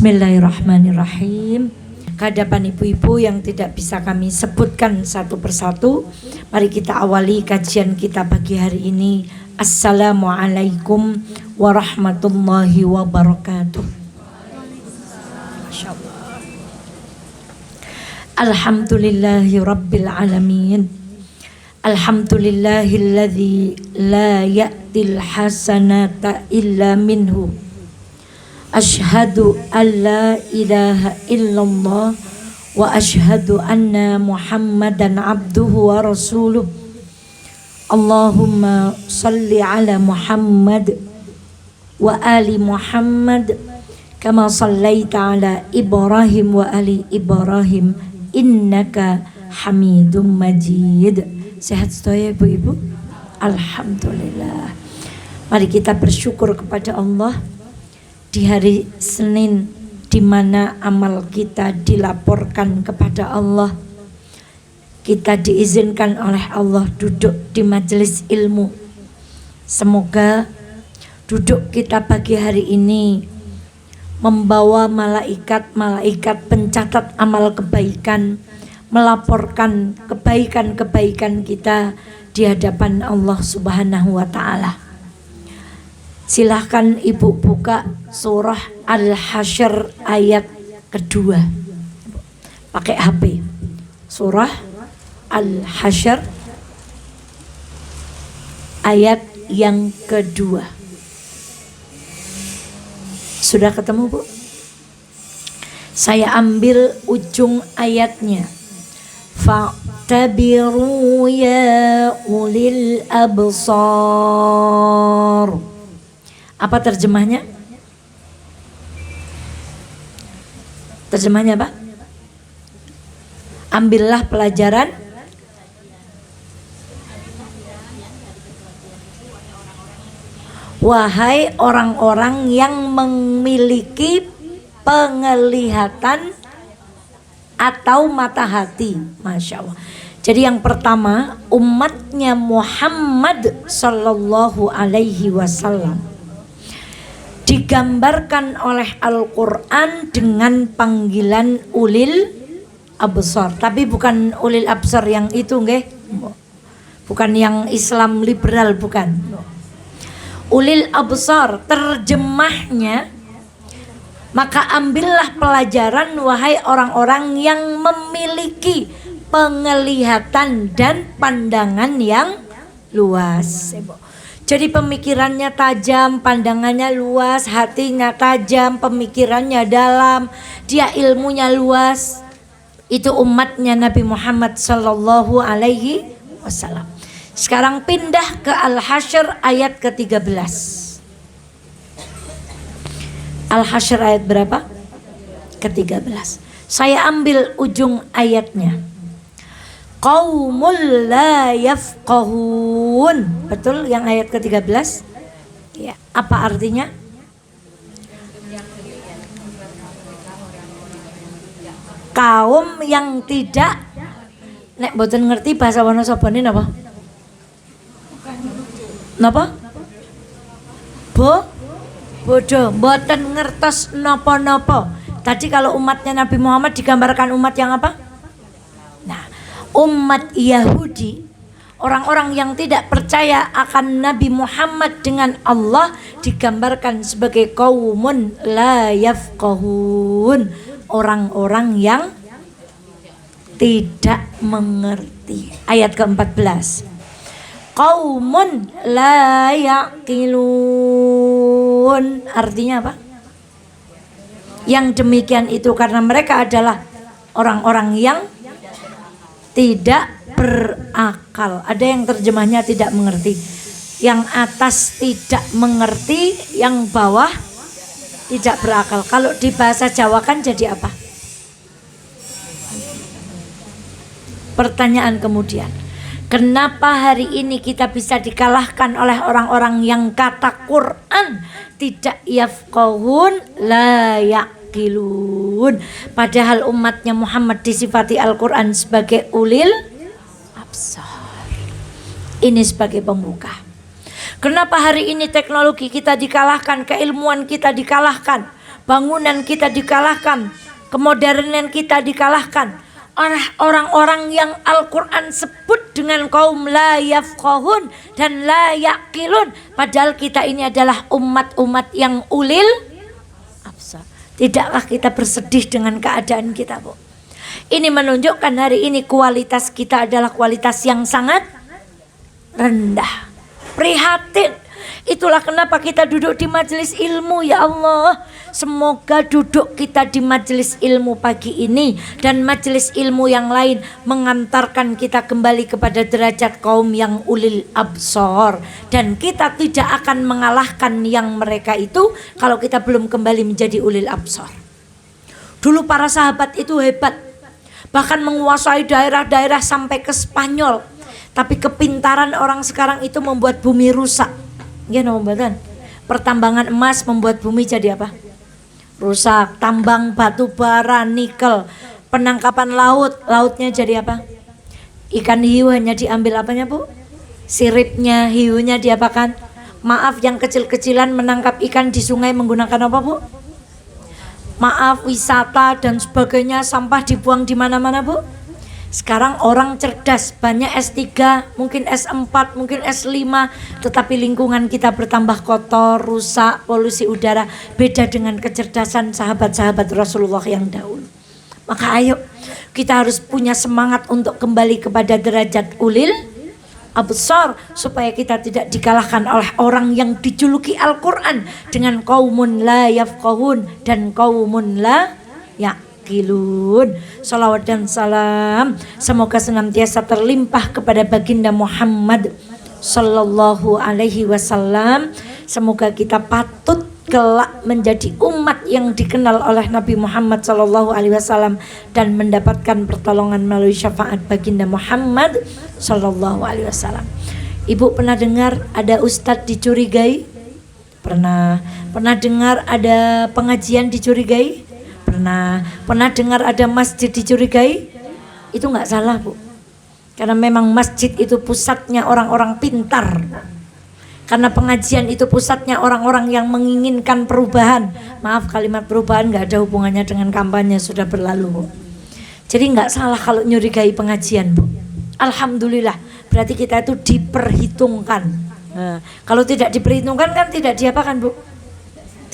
Bismillahirrahmanirrahim. Kehadapan ibu-ibu yang tidak bisa kami sebutkan satu persatu, mari kita awali kajian kita pagi hari ini. Assalamualaikum warahmatullahi wabarakatuh. Masyaallah. Alhamdulillahi rabbil alamin. Alhamdulillahilladzi la ya'til hasanata illa minhu. Ashhadu an la ilaha illallah wa ashhadu anna Muhammadan abduhu wa rasuluh. Allahumma salli ala Muhammad wa ali Muhammad kama sallaita ala Ibrahim wa ali Ibrahim innaka Hamidum Majid. Sehat sedaya ibu-ibu? Alhamdulillah. Mari kita bersyukur kepada Allah di hari Senin, di mana amal kita dilaporkan kepada Allah. Kita diizinkan oleh Allah duduk di majelis ilmu. Semoga duduk kita pagi hari ini membawa malaikat-malaikat pencatat amal kebaikan, melaporkan kebaikan-kebaikan kita di hadapan Allah Subhanahu wa ta'ala. Silahkan ibu buka surah Al-Hasyr ayat kedua. Pakai HP. Surah Al-Hasyr ayat yang kedua. Sudah ketemu, Bu? Saya ambil ujung ayatnya. Fa'tabiru ya ulil absar. Apa terjemahnya? Terjemahnya apa? Ambillah pelajaran wahai orang-orang yang memiliki penglihatan atau mata hati. Masya Allah. Jadi yang pertama, umatnya Muhammad sallallahu alaihi wasallam digambarkan oleh Al-Quran dengan panggilan ulil absar. Tapi bukan ulil absar yang itu, nggih. Bukan yang Islam liberal, bukan. Ulil absar terjemahnya, maka ambillah pelajaran wahai orang-orang yang memiliki penglihatan dan pandangan yang luas. Jadi pemikirannya tajam, pandangannya luas, hatinya tajam, pemikirannya dalam, dia ilmunya luas. Itu umatnya Nabi Muhammad sallallahu alaihi wasallam. Sekarang pindah ke Al-Hasyr ayat ke-13. Al-Hasyr ayat berapa? Ke-13. Saya ambil ujung ayatnya. Qaumul la yafqahun. Betul yang ayat ke-13? Ya, apa artinya? Kaum yang tidak, nek mboten ngerti bahasa Wonosobo napa? Napa? Bodoh, mboten ngertos napa-napa. Tadi kalau umatnya Nabi Muhammad digambarkan umat yang apa? Nah, umat Yahudi, orang-orang yang tidak percaya akan Nabi Muhammad dengan Allah, digambarkan sebagai qaumun la yafqahun, orang-orang yang tidak mengerti. Ayat ke-14. Qaumun la yaqilun. Artinya apa? Yang demikian itu karena mereka adalah orang-orang yang tidak berakal. Ada yang terjemahnya tidak mengerti. Yang atas tidak mengerti, yang bawah tidak berakal. Kalau di bahasa Jawa kan jadi apa? Pertanyaan kemudian, kenapa hari ini kita bisa dikalahkan oleh orang-orang yang kata Quran tidak yafqahun la yaqilun, padahal umatnya Muhammad disifati Al-Quran sebagai ulil absar. Ini sebagai pembuka. Kenapa hari ini teknologi kita dikalahkan, keilmuan kita dikalahkan, bangunan kita dikalahkan, kemodernan kita dikalahkan oleh orang-orang yang Al-Quran sebut dengan kaum la yafqahun dan la yaqilun. Padahal kita ini adalah umat-umat yang ulil absar. Tidakkah kita bersedih dengan keadaan kita, Bu? Ini menunjukkan hari ini kualitas kita adalah kualitas yang sangat rendah. Prihatin. Itulah kenapa kita duduk di majelis ilmu, ya Allah. Semoga duduk kita di majelis ilmu pagi ini dan majelis ilmu yang lain mengantarkan kita kembali kepada derajat kaum yang ulil absar. Dan kita tidak akan mengalahkan yang mereka itu kalau kita belum kembali menjadi ulil absar. Dulu para sahabat itu hebat, bahkan menguasai daerah-daerah sampai ke Spanyol. Tapi kepintaran orang sekarang itu membuat bumi rusak. Ya, nombatan. Pertambangan emas membuat bumi jadi apa? Rusak. Tambang batu bara, nikel, penangkapan lautnya jadi apa? Ikan hiu hanya diambil apanya, Bu? Siripnya, hiunya diapakan? Maaf, yang kecil-kecilan menangkap ikan di sungai menggunakan apa, Bu? Maaf, wisata dan sebagainya, sampah dibuang di mana-mana, Bu. Sekarang orang cerdas, banyak S3, mungkin S4, mungkin S5, tetapi lingkungan kita bertambah kotor, rusak, polusi udara. Beda dengan kecerdasan sahabat-sahabat Rasulullah yang dahulu. Maka ayo, kita harus punya semangat untuk kembali kepada derajat ulil absar, supaya kita tidak dikalahkan oleh orang yang dijuluki Al-Quran dengan qaumun la yafqahun dan qaumun la yaqilun. Salawat dan salam semoga senantiasa terlimpah kepada baginda Muhammad sallallahu alaihi wasallam. Semoga kita patut kelak menjadi umat yang dikenal oleh Nabi Muhammad sallallahu alaihi wasallam dan mendapatkan pertolongan melalui syafaat baginda Muhammad sallallahu alaihi wasallam. Ibu pernah dengar ada ustadz dicurigai? Pernah dengar ada pengajian dicurigai? Pernah dengar ada masjid dicurigai? Itu nggak salah, Bu. Karena memang masjid itu pusatnya orang-orang pintar. Karena pengajian itu pusatnya orang-orang yang menginginkan perubahan. Maaf, kalimat perubahan nggak ada hubungannya dengan kampanye, sudah berlalu, Bu. Jadi nggak salah kalau nyurigai pengajian, Bu. Alhamdulillah, berarti kita itu diperhitungkan. Nah, kalau tidak diperhitungkan kan tidak diapakan, Bu?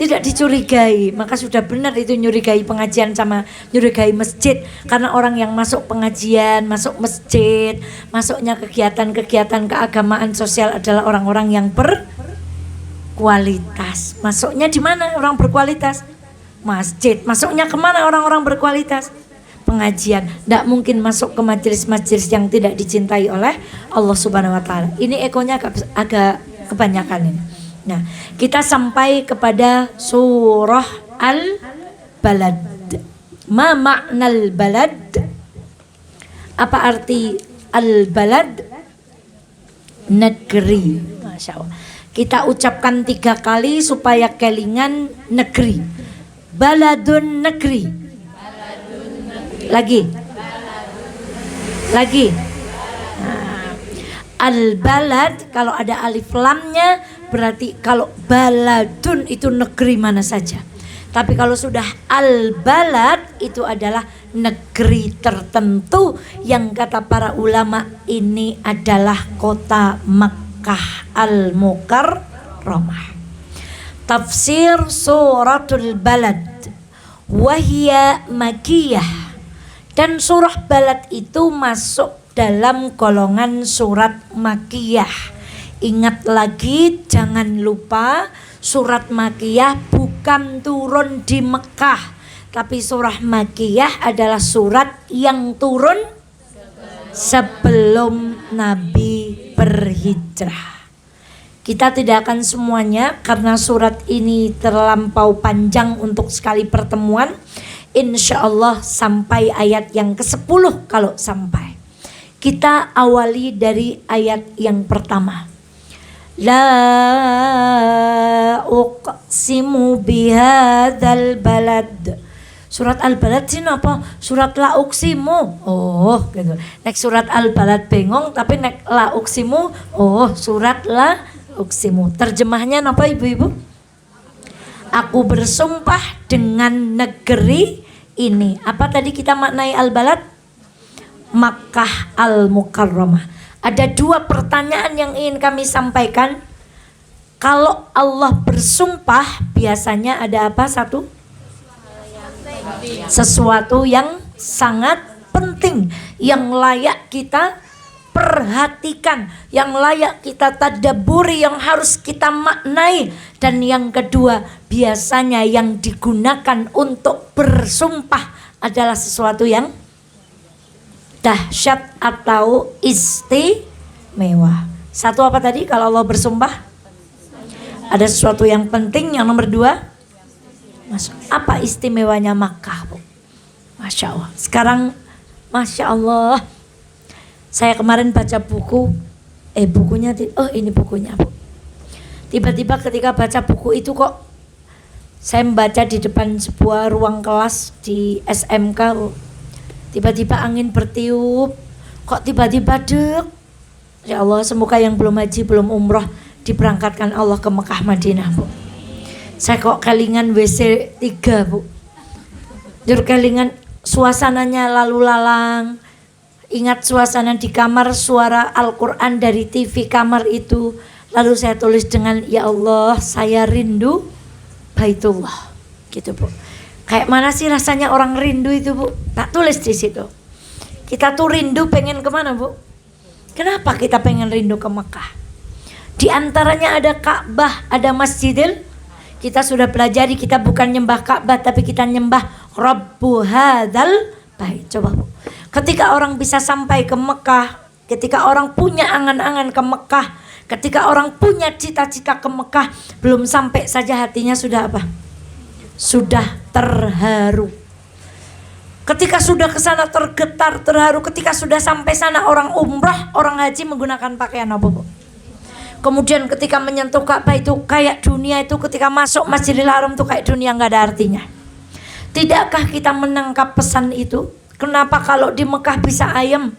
Tidak dicurigai. Maka sudah benar itu nyurigai pengajian sama nyurigai masjid. Karena orang yang masuk pengajian, masuk masjid, masuknya kegiatan-kegiatan keagamaan sosial adalah orang-orang yang berkualitas. Masuknya di mana orang berkualitas? Masjid. Masuknya kemana orang-orang berkualitas? Pengajian. Tidak mungkin masuk ke majelis-majelis yang tidak dicintai oleh Allah Subhanahu Wa Taala. Ini ekonya agak kebanyakan ini. Nah, kita sampai kepada surah Al-Balad. Ma ma'nal balad? Apa arti Al-Balad? Negeri. Masya Allah. Kita ucapkan 3 kali supaya kelingan negeri. Baladun negeri. Lagi. Nah, Al-Balad kalau ada alif lamnya berarti kalau baladun itu negeri mana saja. Tapi kalau sudah al-balad itu adalah negeri tertentu yang kata para ulama ini adalah kota Makkah al-Mukarramah. Tafsir suratul balad wahya makiyah. Dan surah balad itu masuk dalam golongan surat makiyah. Ingat lagi, jangan lupa surat Makkiyah bukan turun di Mekah, tapi surah Makkiyah adalah surat yang turun sebelum Nabi berhijrah. Kita tidak akan semuanya karena surat ini terlampau panjang untuk sekali pertemuan. Insya Allah sampai ayat yang ke-10 kalau sampai. Kita awali dari ayat yang pertama. La uqsimu bihadzal balad. Surat Al-Balad sih apa? Surat La uqsimu. Oh, gitu. Nek surat Al-Balad bengong, tapi nek La uqsimu, oh, surat La uqsimu. Terjemahnya apa Ibu-ibu? Aku bersumpah dengan negeri ini. Apa tadi kita maknai al-balad? Makkah al-Mukarramah. Ada dua pertanyaan yang ingin kami sampaikan. Kalau Allah bersumpah biasanya ada apa? Satu, sesuatu yang sangat penting, yang layak kita perhatikan, yang layak kita tadabburi, yang harus kita maknai. Dan yang kedua, biasanya yang digunakan untuk bersumpah adalah sesuatu yang dahsyat atau istimewa. Satu apa tadi kalau Allah bersumpah? Ada sesuatu yang penting. Yang nomor dua, apa istimewanya Makkah, Bu? Masya Allah. Sekarang Masya Allah, saya kemarin baca buku, bukunya, ini bukunya, Bu. Tiba-tiba ketika baca buku itu kok saya membaca di depan sebuah ruang kelas di SMK, Bu. Tiba-tiba angin bertiup, kok tiba-tiba dek. Ya Allah, semoga yang belum haji, belum umroh diberangkatkan Allah ke Mekah Madinah, Bu. Saya kok kelingan WC 3, Bu. Jur kelingan suasananya lalu lalang. Ingat suasana di kamar, suara Al-Quran dari TV kamar itu. Lalu saya tulis dengan, ya Allah, saya rindu Baitullah. Gitu, Bu. Kayak mana sih rasanya orang rindu itu, Bu? Tak tulis di situ. Kita tuh rindu pengen kemana, Bu? Kenapa kita pengen rindu ke Mekah? Di antaranya ada Ka'bah, ada Masjidil. Kita sudah pelajari, kita bukan nyembah Ka'bah, tapi kita nyembah Rabbu hadzal bait. Coba, Bu. Ketika orang bisa sampai ke Mekah, ketika orang punya angan-angan ke Mekah, ketika orang punya cita-cita ke Mekah, belum sampai saja hatinya sudah apa? Sudah terharu. Ketika sudah ke sana tergetar, terharu. Ketika sudah sampai sana orang umrah, orang haji menggunakan pakaian apa, Bu? Kemudian ketika menyentuh Ka'bah itu kayak dunia itu, ketika masuk Masjidil Haram itu kayak dunia nggak ada artinya. Tidakkah kita menangkap pesan itu? Kenapa kalau di Mekah bisa ayam?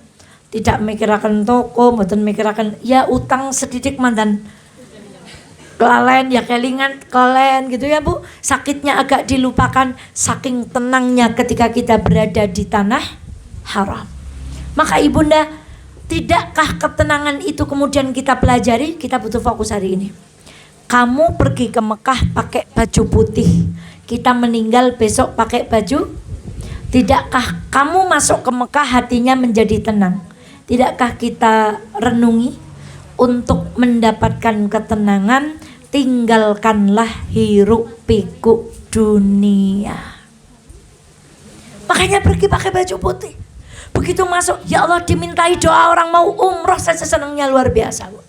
Tidak mikirakan toko, mboten mikirakan ya utang sedidik mantan kelalen ya kelingan kelalen gitu ya, Bu. Sakitnya agak dilupakan, saking tenangnya ketika kita berada di tanah haram. Maka ibunda, tidakkah ketenangan itu kemudian kita pelajari? Kita butuh fokus hari ini. Kamu pergi ke Mekah pakai baju putih, kita meninggal besok pakai baju. Tidakkah kamu masuk ke Mekah hatinya menjadi tenang? Tidakkah kita renungi untuk mendapatkan ketenangan? Tinggalkanlah hiruk pikuk dunia. Makanya pergi pakai baju putih. Begitu masuk, ya Allah, dimintai doa orang mau umroh saja senangnya luar biasa, Bu.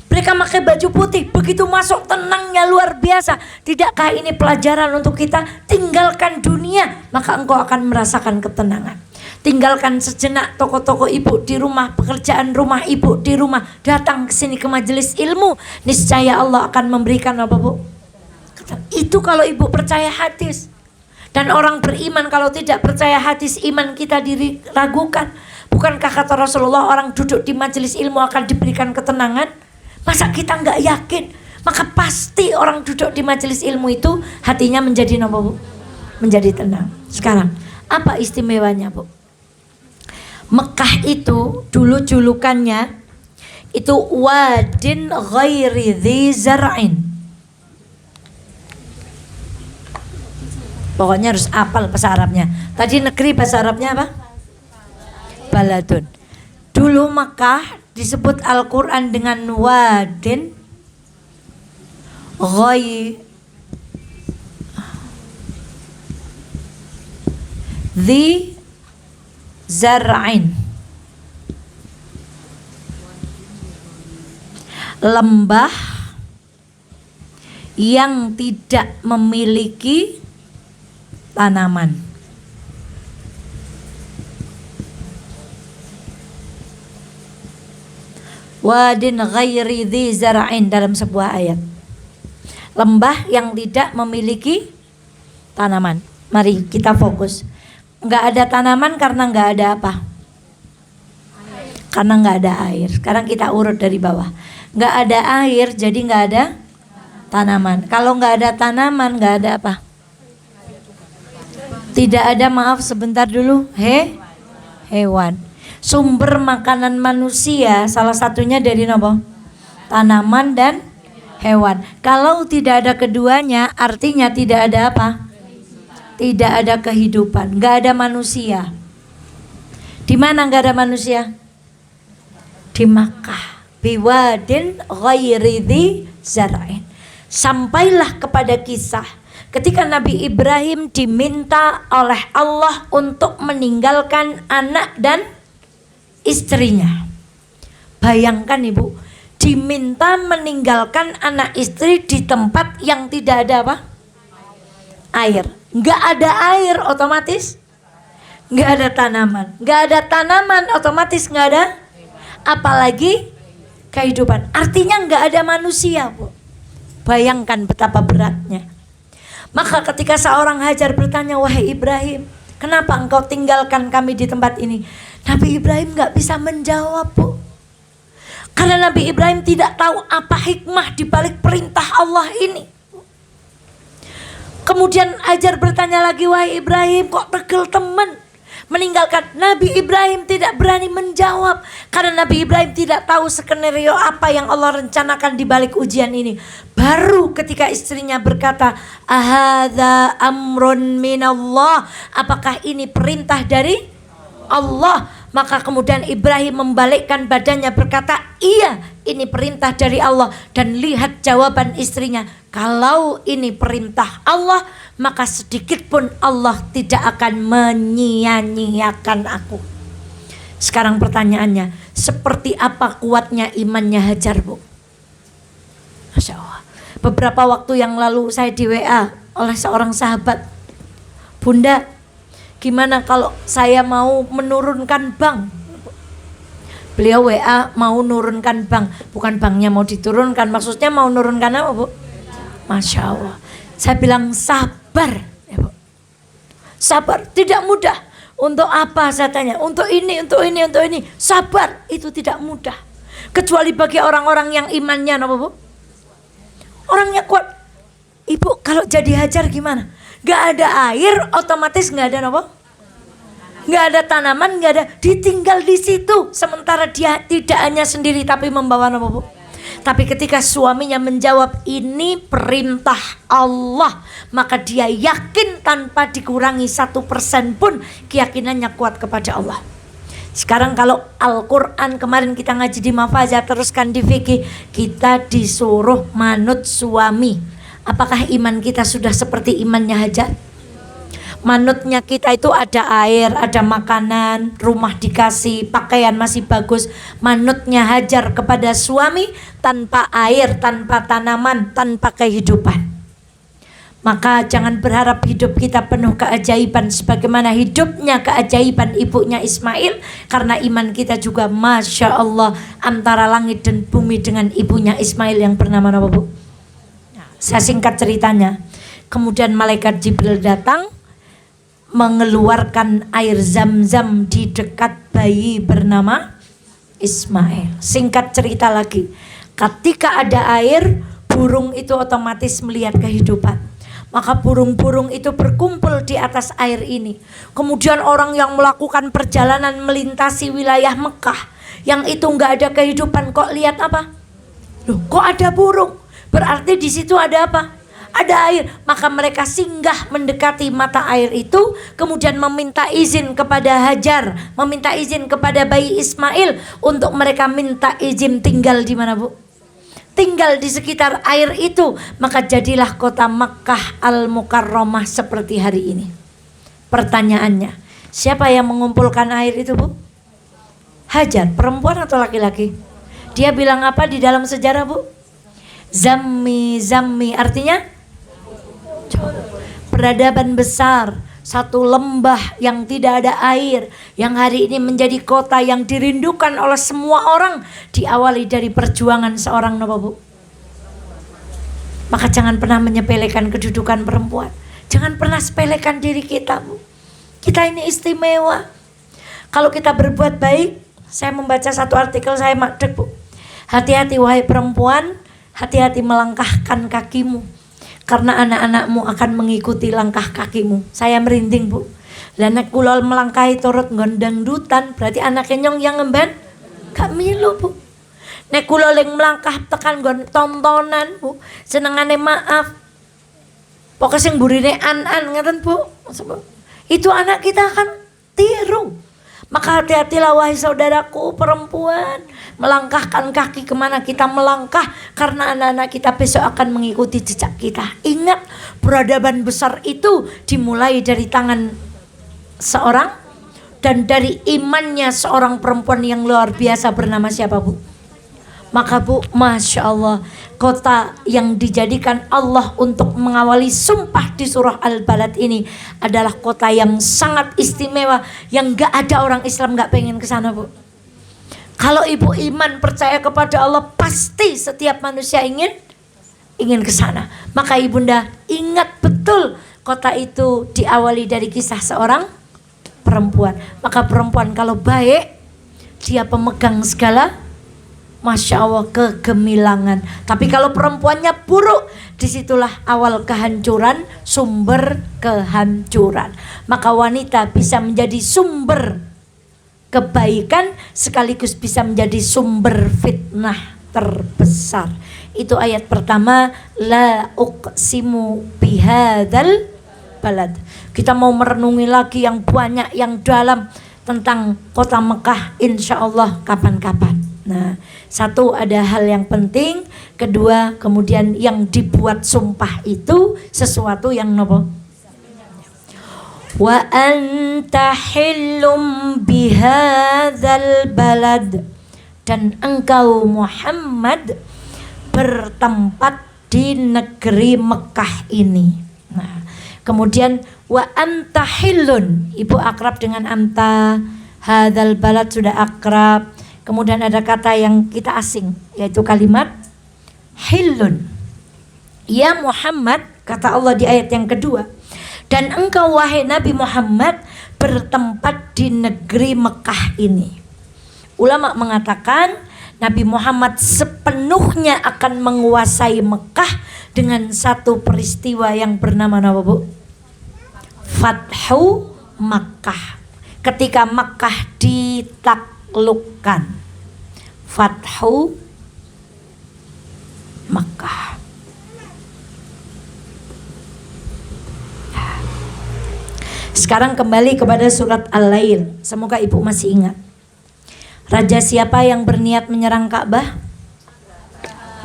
Mereka pakai baju putih, begitu masuk tenangnya luar biasa. Tidakkah ini pelajaran untuk kita? Tinggalkan dunia, maka engkau akan merasakan ketenangan. Tinggalkan sejenak toko-toko ibu di rumah, pekerjaan rumah ibu di rumah, datang ke sini ke majelis ilmu, niscaya Allah akan memberikan apa, Bu? Itu kalau ibu percaya hadis. Dan orang beriman kalau tidak percaya hadis, iman kita diragukan. Bukankah kata Rasulullah, orang duduk di majelis ilmu akan diberikan ketenangan? Masa kita nggak yakin? Maka pasti orang duduk di majelis ilmu itu hatinya menjadi apa, Bu? Menjadi tenang. Sekarang, apa istimewanya, Bu? Mekah itu dulu julukannya itu wadin ghairi dzi zar'in. Pokoknya harus hafal bahasa Arabnya. Tadi negeri bahasa Arabnya apa? Baladun. Dulu Mekah disebut Al-Quran dengan wadin ghairi dzi zar'in, lembah yang tidak memiliki tanaman. Wadin ghairi dzi zar'in dalam sebuah ayat. Lembah yang tidak memiliki tanaman. Mari kita fokus. Nggak ada tanaman karena nggak ada apa? Karena nggak ada air. Sekarang kita urut dari bawah. Nggak ada air jadi nggak ada Tanaman. Kalau nggak ada tanaman, nggak ada apa? Tidak ada, maaf sebentar dulu. Hewan. Sumber makanan manusia salah satunya dari apa? Tanaman dan hewan. Kalau tidak ada keduanya, artinya tidak ada apa? Tidak ada kehidupan, nggak ada manusia. Di mana nggak ada manusia? Di Makkah. Biwadin ghairi dzi zar'in. Sampailah kepada kisah ketika Nabi Ibrahim diminta oleh Allah untuk meninggalkan anak dan istrinya. Bayangkan Ibu, diminta meninggalkan anak istri di tempat yang tidak ada apa? Air. Nggak ada air, otomatis nggak ada tanaman. Nggak ada tanaman, otomatis nggak ada apalagi kehidupan. Artinya nggak ada manusia, Bu. Bayangkan betapa beratnya. Maka ketika seorang Hajar bertanya, wahai Ibrahim, kenapa engkau tinggalkan kami di tempat ini? Nabi Ibrahim nggak bisa menjawab, Bu. Karena Nabi Ibrahim tidak tahu apa hikmah di balik perintah Allah ini. Kemudian Hajar bertanya lagi, wahai Ibrahim, kok tegel teman meninggalkan? Nabi Ibrahim tidak berani menjawab karena Nabi Ibrahim tidak tahu skenario apa yang Allah rencanakan di balik ujian ini. Baru ketika istrinya berkata, ahadza amrun minallah, apakah ini perintah dari Allah? Maka kemudian Ibrahim membalikkan badannya berkata, iya, ini perintah dari Allah. Dan lihat jawaban istrinya, kalau ini perintah Allah, maka sedikit pun Allah tidak akan menyia-nyiakan aku. Sekarang pertanyaannya, seperti apa kuatnya imannya Hajar, Bu? Masya Allah. Beberapa waktu yang lalu saya di WA oleh seorang sahabat, Bunda, gimana kalau saya mau menurunkan bank? Beliau WA mau nurunkan bank, bukan banknya mau diturunkan, maksudnya mau nurunkan apa, Bu? Masya Allah. Saya bilang sabar, ya, Bu. Sabar, tidak mudah. Untuk apa saya tanya? Untuk ini, untuk ini, untuk ini. Sabar, itu tidak mudah. Kecuali bagi orang-orang yang imannya, apa, Bu? Orangnya kuat. Ibu kalau jadi Hajar gimana? Gak ada air, otomatis gak ada apa? Gak ada tanaman, gak ada. Ditinggal di situ. Sementara dia tidak hanya sendiri tapi membawa apa, Bu? Tapi ketika suaminya menjawab ini perintah Allah, maka dia yakin tanpa dikurangi 1% pun keyakinannya kuat kepada Allah. Sekarang kalau Al-Quran kemarin kita ngaji di Mafazah, teruskan di fikih, kita disuruh manut suami. Apakah iman kita sudah seperti imannya Hajar? Manutnya kita itu ada air, ada makanan, rumah dikasih, pakaian masih bagus. Manutnya Hajar kepada suami tanpa air, tanpa tanaman, tanpa kehidupan. Maka jangan berharap hidup kita penuh keajaiban sebagaimana hidupnya keajaiban ibunya Ismail. Karena iman kita juga Masya Allah antara langit dan bumi dengan ibunya Ismail yang bernama apa, Bu? Saya singkat ceritanya. Kemudian malaikat Jibril datang mengeluarkan air zam-zam di dekat bayi bernama Ismail. Singkat cerita lagi, ketika ada air, burung itu otomatis melihat kehidupan. Maka burung-burung itu berkumpul di atas air ini. Kemudian orang yang melakukan perjalanan melintasi wilayah Mekah, yang itu nggak ada kehidupan, kok lihat apa? Loh, kok ada burung? Berarti di situ ada apa? Ada air. Maka mereka singgah mendekati mata air itu, kemudian meminta izin kepada Hajar, meminta izin kepada bayi Ismail untuk mereka minta izin tinggal di mana, Bu? Tinggal di sekitar air itu. Maka jadilah kota Makkah Al-Mukarramah seperti hari ini. Pertanyaannya, siapa yang mengumpulkan air itu, Bu? Hajar, perempuan atau laki-laki? Dia bilang apa di dalam sejarah, Bu? Zammi, zammi, artinya peradaban besar, satu lembah yang tidak ada air, yang hari ini menjadi kota yang dirindukan oleh semua orang, diawali dari perjuangan seorang Nabi, Bu. Maka jangan pernah menyepelekan kedudukan perempuan. Jangan pernah sepelekan diri kita, Bu. Kita ini istimewa. Kalau kita berbuat baik, saya membaca satu artikel, saya madek, Bu. Hati-hati wahai perempuan, hati-hati melangkahkan kakimu, karena anak-anakmu akan mengikuti langkah kakimu. Saya merinding, Bu. Lah nek kula melangkahi turut ngondang dutan, berarti anaknya nyong yang ngemben gak milu, Bu. Nek kula ling melangkah tekan nggon tontonan, Bu, senengane maaf. Pokoknya sing burine an-an ngeten, Bu. Itu anak kita akan tiru. Maka hati-hatilah wahai saudaraku perempuan, melangkahkan kaki kemana kita melangkah, karena anak-anak kita besok akan mengikuti jejak kita. Ingat, peradaban besar itu dimulai dari tangan seorang dan dari imannya seorang perempuan yang luar biasa bernama siapa, Bu? Maka Bu, Masya Allah, kota yang dijadikan Allah untuk mengawali sumpah di surah Al-Balad ini adalah kota yang sangat istimewa, yang gak ada orang Islam gak pengen ke sana, Bu. Kalau ibu iman percaya kepada Allah, pasti setiap manusia ingin ke sana. Maka ibunda ingat betul, kota itu diawali dari kisah seorang perempuan. Maka perempuan kalau baik, dia pemegang segala, Masya Allah, kegemilangan. Tapi kalau perempuannya buruk, disitulah awal kehancuran, sumber kehancuran. Maka wanita bisa menjadi sumber kebaikan sekaligus bisa menjadi sumber fitnah terbesar. Itu ayat pertama, la uqsimu bihadzal balad. Kita mau merenungi lagi yang banyak, yang dalam tentang kota Mekah, insya Allah kapan-kapan. Nah, satu ada hal yang penting, kedua kemudian yang dibuat sumpah itu sesuatu yang nopo. Wa anta hillum bihadzal balad, dan engkau Muhammad bertempat di negeri Mekah ini. Nah, kemudian wa anta hillun, ibu akrab dengan anta, hadzal balad sudah akrab. Kemudian ada kata yang kita asing, yaitu kalimat hillun. Ya Muhammad, kata Allah di ayat yang kedua, dan engkau wahai Nabi Muhammad bertempat di negeri Mekah ini. Ulama mengatakan Nabi Muhammad sepenuhnya akan menguasai Mekah dengan satu peristiwa yang bernama apa, Bu? Fathu Makkah. Ketika Makkah ditaklukkan. Fathu Makkah. Sekarang kembali kepada surat Al-Lail. Semoga ibu masih ingat. Raja siapa yang berniat menyerang Ka'bah?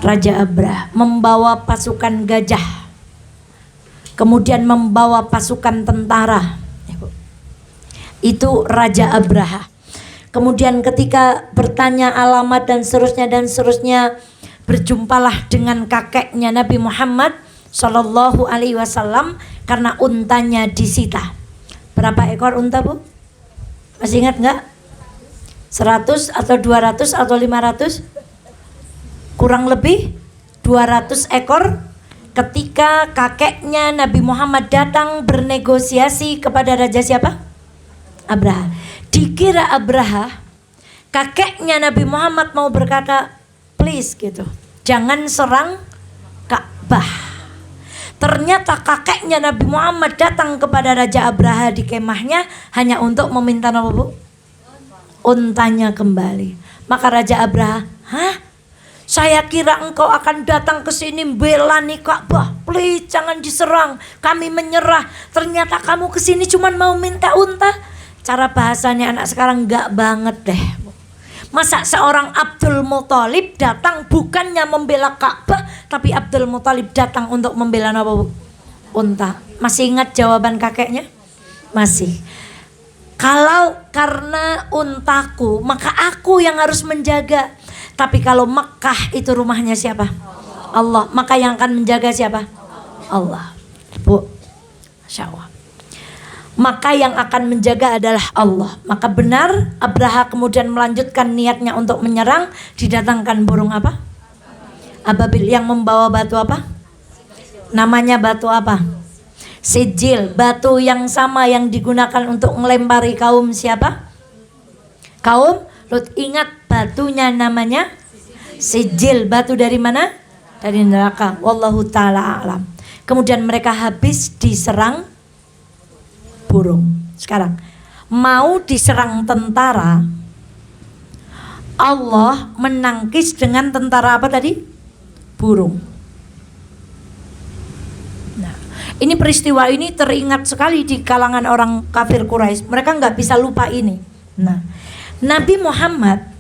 Raja Abraha, membawa pasukan gajah, kemudian membawa pasukan tentara. Itu Raja Abraha. Kemudian ketika bertanya alamat dan seterusnya, berjumpalah dengan kakeknya Nabi Muhammad Shallallahu Alaihi Wasallam karena untanya disita. Berapa ekor unta, Bu? Masih ingat nggak? 100 atau 200 atau 500? Kurang lebih 200 ekor. Ketika kakeknya Nabi Muhammad datang bernegosiasi kepada raja siapa? Abraha. Dikira Abraha, kakeknya Nabi Muhammad mau berkata, please gitu, jangan serang Ka'bah. Ternyata kakeknya Nabi Muhammad datang kepada Raja Abraha di kemahnya hanya untuk meminta apa, Bu? Untanya kembali. Maka Raja Abraha, hah? Saya kira engkau akan datang ke sini bela nih Ka'bah. Please jangan diserang, kami menyerah. Ternyata kamu ke sini cuma mau minta unta. Cara bahasanya anak sekarang enggak banget deh. Masa seorang Abdul Muthalib datang bukannya membela Ka'bah, tapi Abdul Muthalib datang untuk membela apa, Bu? Unta. Masih ingat jawaban kakeknya? Masih. Kalau karena untaku, maka aku yang harus menjaga. Tapi kalau Mekah itu rumahnya siapa? Allah. Maka yang akan menjaga siapa? Allah. Bu, Masya Allah. Maka yang akan menjaga adalah Allah. Maka benar Abraha kemudian melanjutkan niatnya untuk menyerang. Didatangkan burung apa? Ababil yang membawa batu apa? Namanya batu apa? Sijil. Batu yang sama yang digunakan untuk melempari kaum siapa? Kaum Lut. Ingat batunya namanya Sijil. Batu dari mana? dari neraka. Wallahu taala alam. Kemudian mereka habis diserang burung. Sekarang mau diserang tentara, Allah menangkis dengan tentara apa tadi? Burung. Nah, ini peristiwa ini teringat sekali di kalangan orang kafir Quraisy. Mereka nggak bisa lupa ini. Nah, Nabi Muhammad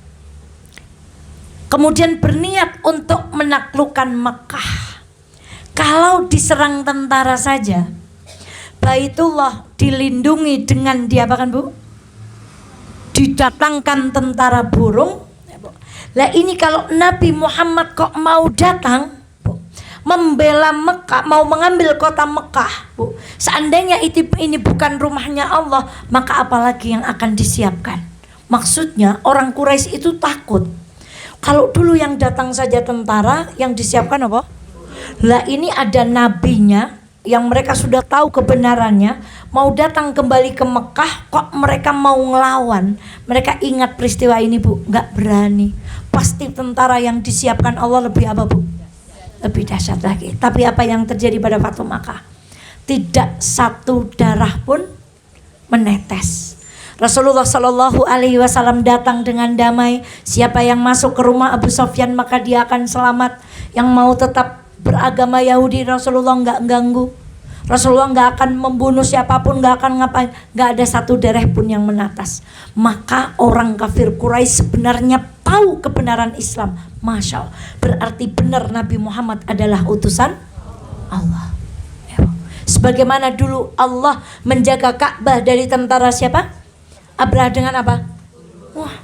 kemudian berniat untuk menaklukkan Mekah. Kalau diserang tentara saja, Baitullah dilindungi dengan diapakan Bu? Didatangkan tentara burung. Lah ini kalau Nabi Muhammad kok mau datang Bu, membela Mekah, mau mengambil kota Mekah Bu. Seandainya ini bukan rumahnya Allah, maka apalagi yang akan disiapkan? Maksudnya orang Quraisy itu takut. Kalau dulu yang datang saja tentara, yang disiapkan apa? Lah ini ada nabinya yang mereka sudah tahu kebenarannya, mau datang kembali ke Mekah, kok mereka mau ngelawan? Mereka ingat peristiwa ini Bu, nggak berani. Pasti tentara yang disiapkan Allah lebih apa Bu? Lebih dahsyat lagi. Tapi apa yang terjadi pada Fathu Makkah? Tidak satu darah pun menetes. Rasulullah Shallallahu Alaihi Wasallam datang dengan damai. Siapa yang masuk ke rumah Abu Sofyan maka dia akan selamat. Yang mau tetap beragama Yahudi, Rasulullah nggak ganggu. Rasulullah nggak akan membunuh siapapun, nggak akan ngapain. Nggak ada satu darah pun yang menetes. Maka orang kafir Quraisy sebenarnya tahu kebenaran Islam. Masya Allah. Berarti benar Nabi Muhammad adalah utusan Allah. Sebagaimana dulu Allah menjaga Ka'bah dari tentara siapa? Abraha dengan apa? Wah,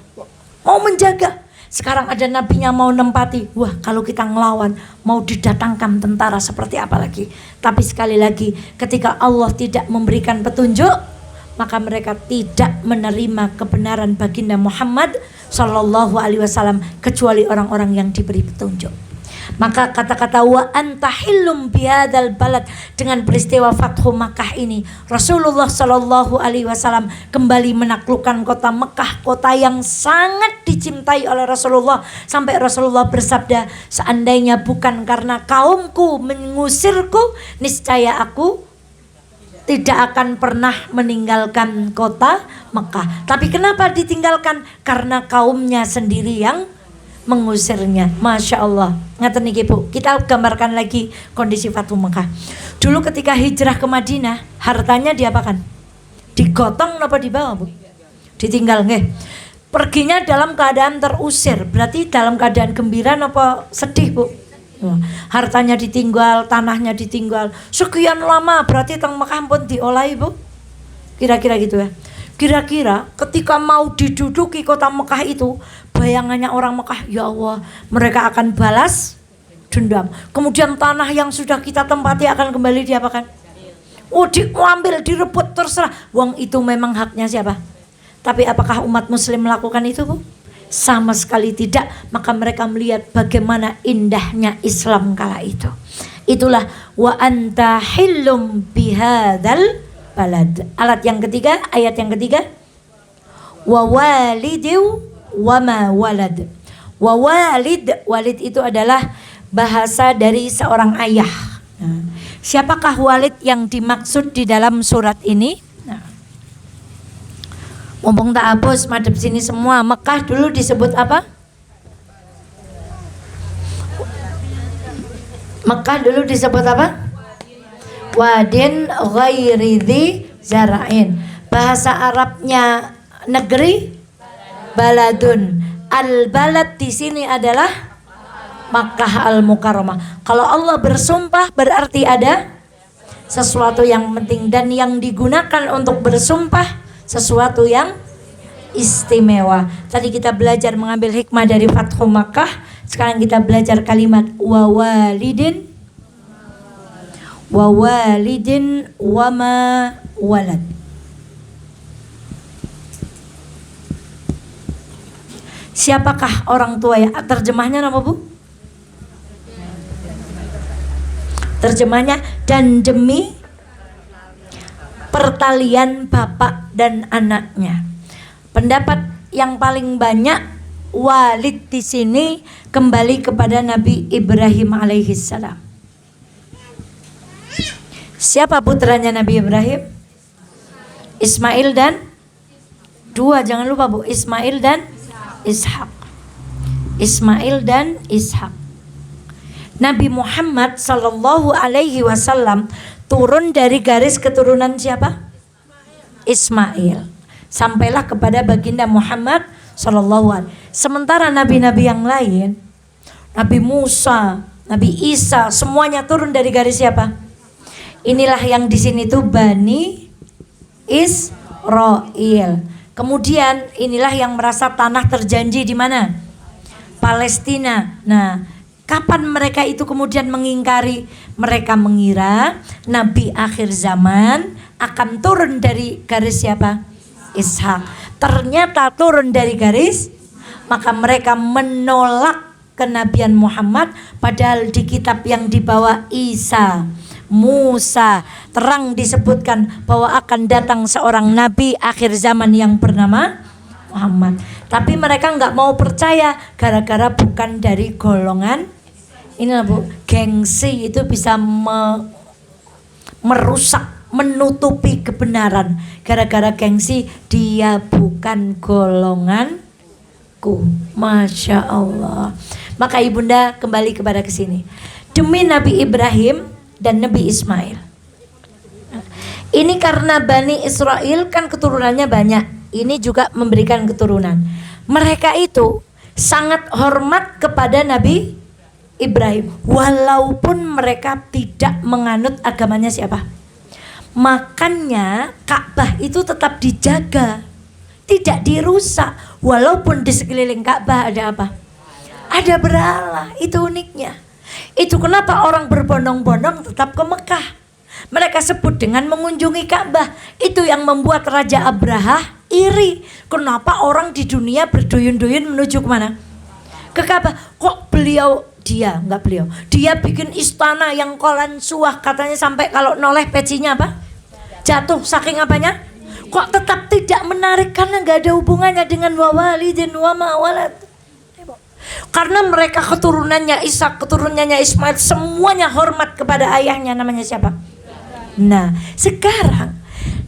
mau menjaga. Sekarang ada nabinya mau nempati. Wah, kalau kita ngelawan, mau didatangkan tentara seperti apa lagi? Tapi sekali lagi, ketika Allah tidak memberikan petunjuk, maka mereka tidak menerima kebenaran baginda Muhammad Sallallahu Alaihi Wasallam kecuali orang-orang yang diberi petunjuk. Maka kata-kata wa anta hillum bihadzal balad, dengan peristiwa Fathu Makkah ini Rasulullah Shallallahu Alaihi Wasallam kembali menaklukkan kota Mekah, kota yang sangat dicintai oleh Rasulullah, sampai Rasulullah bersabda, seandainya bukan karena kaumku mengusirku, niscaya aku tidak akan pernah meninggalkan kota Mekah. Tapi kenapa ditinggalkan? Karena kaumnya sendiri yang mengusirnya. Masya Allah. Ngaten niki Bu, kita gambarkan lagi kondisi Fathu Mekah. Dulu ketika hijrah ke Madinah, hartanya diapakan? Digotong apa dibawa Bu? Ditinggal nggih. Perginya dalam keadaan terusir, berarti dalam keadaan gembira apa sedih Bu? Hartanya ditinggal, tanahnya ditinggal. Sekian lama, berarti teng Mekah pun diolahi Bu? Kira-kira gitu ya. Kira-kira ketika mau diduduki kota Mekah itu, bayangannya orang Mekah, ya Allah, mereka akan balas dendam. Kemudian tanah yang sudah kita tempati akan kembali diapakan? Oh, diambil, direbut, terserah. Wong itu memang haknya siapa? Tapi apakah umat muslim melakukan itu Bu? Sama sekali tidak. Maka mereka melihat bagaimana indahnya Islam kala itu. Itulah wa anta hillum bihadzal balad. Alat yang ketiga, ayat yang ketiga, wa walidiu wa ma walad. Wa walid, walid itu adalah bahasa dari seorang ayah. Nah, siapakah walid yang dimaksud di dalam surat ini? Nah, mumpung tak hapus madep sini semua. Mekah dulu disebut apa? Mekah dulu disebut apa? Wadin ghairi dzi zara'in. Bahasa Arabnya negeri baladun. Al balad di sini adalah Makkah al Mukarramah. Kalau Allah bersumpah berarti ada sesuatu yang penting, dan yang digunakan untuk bersumpah sesuatu yang istimewa. Tadi kita belajar mengambil hikmah dari Fathu Makkah. Sekarang kita belajar kalimat wa walidin wa walidin wa ma walad. Siapakah orang tua ya? Terjemahnya apa Bu? Terjemahnya dan demi pertalian bapak dan anaknya. Pendapat yang paling banyak Walid di sini kembali kepada Nabi Ibrahim alaihissalam. Siapa putranya Nabi Ibrahim? Ismail dan dua, jangan lupa Bu, Ismail dan Ishak. Ismail dan Ishak. Nabi Muhammad sallallahu alaihi wasallam turun dari garis keturunan siapa? Ismail. Sampailah kepada baginda Muhammad sallallahu alaihi. Sementara nabi-nabi yang lain, Nabi Musa, Nabi Isa, semuanya turun dari garis siapa? Inilah yang di sini tuh Bani Israel. Kemudian inilah yang merasa tanah terjanji di mana? Palestina. Nah, kapan mereka itu kemudian mengingkari? Mereka mengira Nabi akhir zaman akan turun dari garis siapa? Ishak. Ternyata turun dari garis, maka mereka menolak kenabian Muhammad, padahal di kitab yang dibawa Isa, Musa terang disebutkan bahwa akan datang seorang nabi akhir zaman yang bernama Muhammad. Tapi mereka nggak mau percaya gara-gara bukan dari golongan. Inilah Bu, gengsi itu bisa merusak, menutupi kebenaran. Gara-gara gengsi, dia bukan golonganku. Masya Allah. Maka ibunda kembali kepada kesini. Demi Nabi Ibrahim dan Nabi Ismail. Ini karena Bani Israel kan keturunannya banyak. Ini juga memberikan keturunan. Mereka itu sangat hormat kepada Nabi Ibrahim, walaupun mereka tidak menganut agamanya siapa. Makanya Ka'bah itu tetap dijaga, tidak dirusak, walaupun di sekeliling Ka'bah ada apa? Ada berhala. Itu uniknya. Itu kenapa orang berbondong-bondong tetap ke Mekah. Mereka sebut dengan mengunjungi Ka'bah. Itu yang membuat Raja Abraha iri. Kenapa orang di dunia berduyun-duyun menuju kemana? Ke Ka'bah. Kok dia bikin istana yang kolan suah, katanya sampai kalau noleh pecinya apa? Jatuh, saking apanya? Kok tetap tidak menarik? Karena gak ada hubungannya dengan wawalidin wa ma'walad. Karena mereka keturunannya Ishak, keturunannya Ismail, semuanya hormat kepada ayahnya, namanya siapa? Nah, sekarang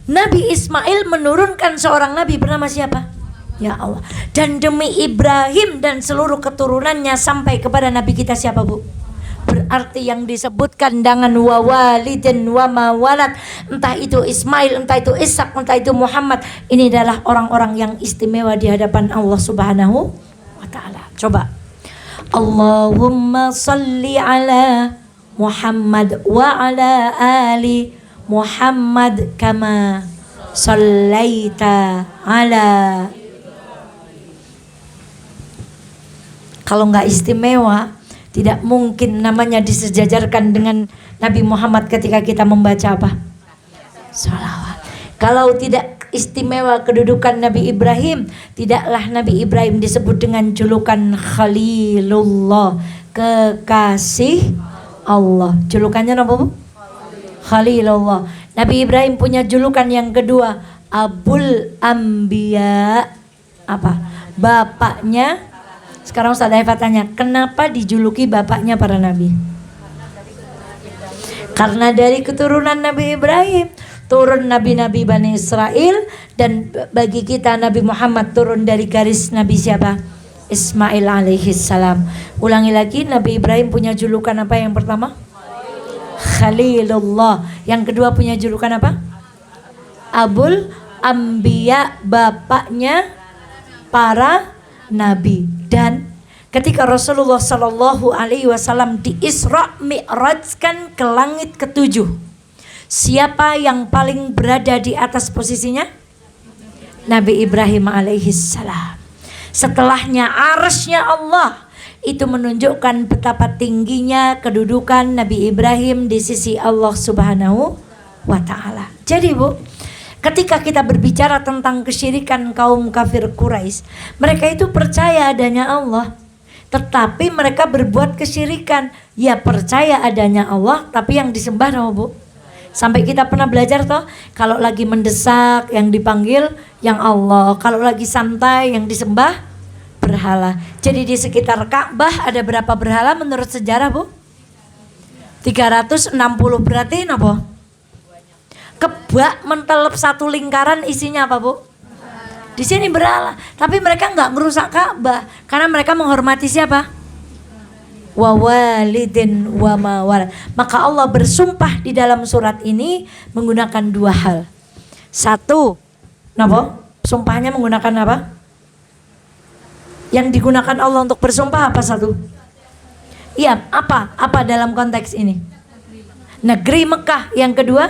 Nabi Ismail menurunkan seorang nabi bernama siapa? Ya Allah. Dan demi Ibrahim dan seluruh keturunannya sampai kepada nabi kita siapa Bu? Berarti yang disebutkan dengan wawalidin wa mawalad, entah itu Ismail, entah itu Ishak, entah itu Muhammad, ini adalah orang-orang yang istimewa di hadapan Allah Subhanahu wa ta'ala. Coba. Allahumma salli ala Muhammad wa ala ali Muhammad kama sallaita ala. Kalau nggak istimewa, tidak mungkin namanya disejajarkan dengan Nabi Muhammad ketika kita membaca apa? Sholawat. Kalau tidak istimewa kedudukan Nabi Ibrahim, tidaklah Nabi Ibrahim disebut dengan julukan Khalilullah, kekasih Allah. Julukannya apa Bu? Khalilullah. Nabi Ibrahim punya julukan yang kedua, Abul Anbiya. Apa? Bapaknya. Sekarang Ustaz Haifat tanya, kenapa dijuluki bapaknya para nabi? Karena dari keturunan Nabi Ibrahim turun nabi-nabi Bani Israel, dan bagi kita Nabi Muhammad turun dari garis Nabi siapa? Ismail alaihissalam. Ulangi lagi, Nabi Ibrahim punya julukan apa yang pertama? Khalilullah. Yang kedua punya julukan apa? Abul Anbiya, bapaknya para nabi. Dan ketika Rasulullah Sallallahu Alaihi Wasallam di Isra Mi'rajkan ke langit ketujuh, siapa yang paling berada di atas posisinya? Nabi Ibrahim alaihissalam. Setelahnya arsy-Nya Allah. Itu menunjukkan betapa tingginya kedudukan Nabi Ibrahim di sisi Allah Subhanahu wa ta'ala. Jadi Bu, ketika kita berbicara tentang kesyirikan kaum kafir Quraisy, mereka itu percaya adanya Allah, tetapi mereka berbuat kesyirikan. Ya percaya adanya Allah, tapi yang disembah apa Bu? Sampai kita pernah belajar toh, kalau lagi mendesak yang dipanggil yang Allah, kalau lagi santai yang disembah berhala. Jadi di sekitar Ka'bah ada berapa berhala menurut sejarah, Bu? 360 berarti apa? Kebak mentelep satu lingkaran isinya apa, Bu? Di sini berhala. Tapi mereka nggak merusak Ka'bah karena mereka menghormati siapa? Wa walidin wa ma walad. Maka Allah bersumpah di dalam surat ini menggunakan dua hal. Satu, napa? Sumpahnya menggunakan apa? Yang digunakan Allah untuk bersumpah apa satu? Iya, apa? Apa dalam konteks ini? Negeri Mekah. Yang kedua?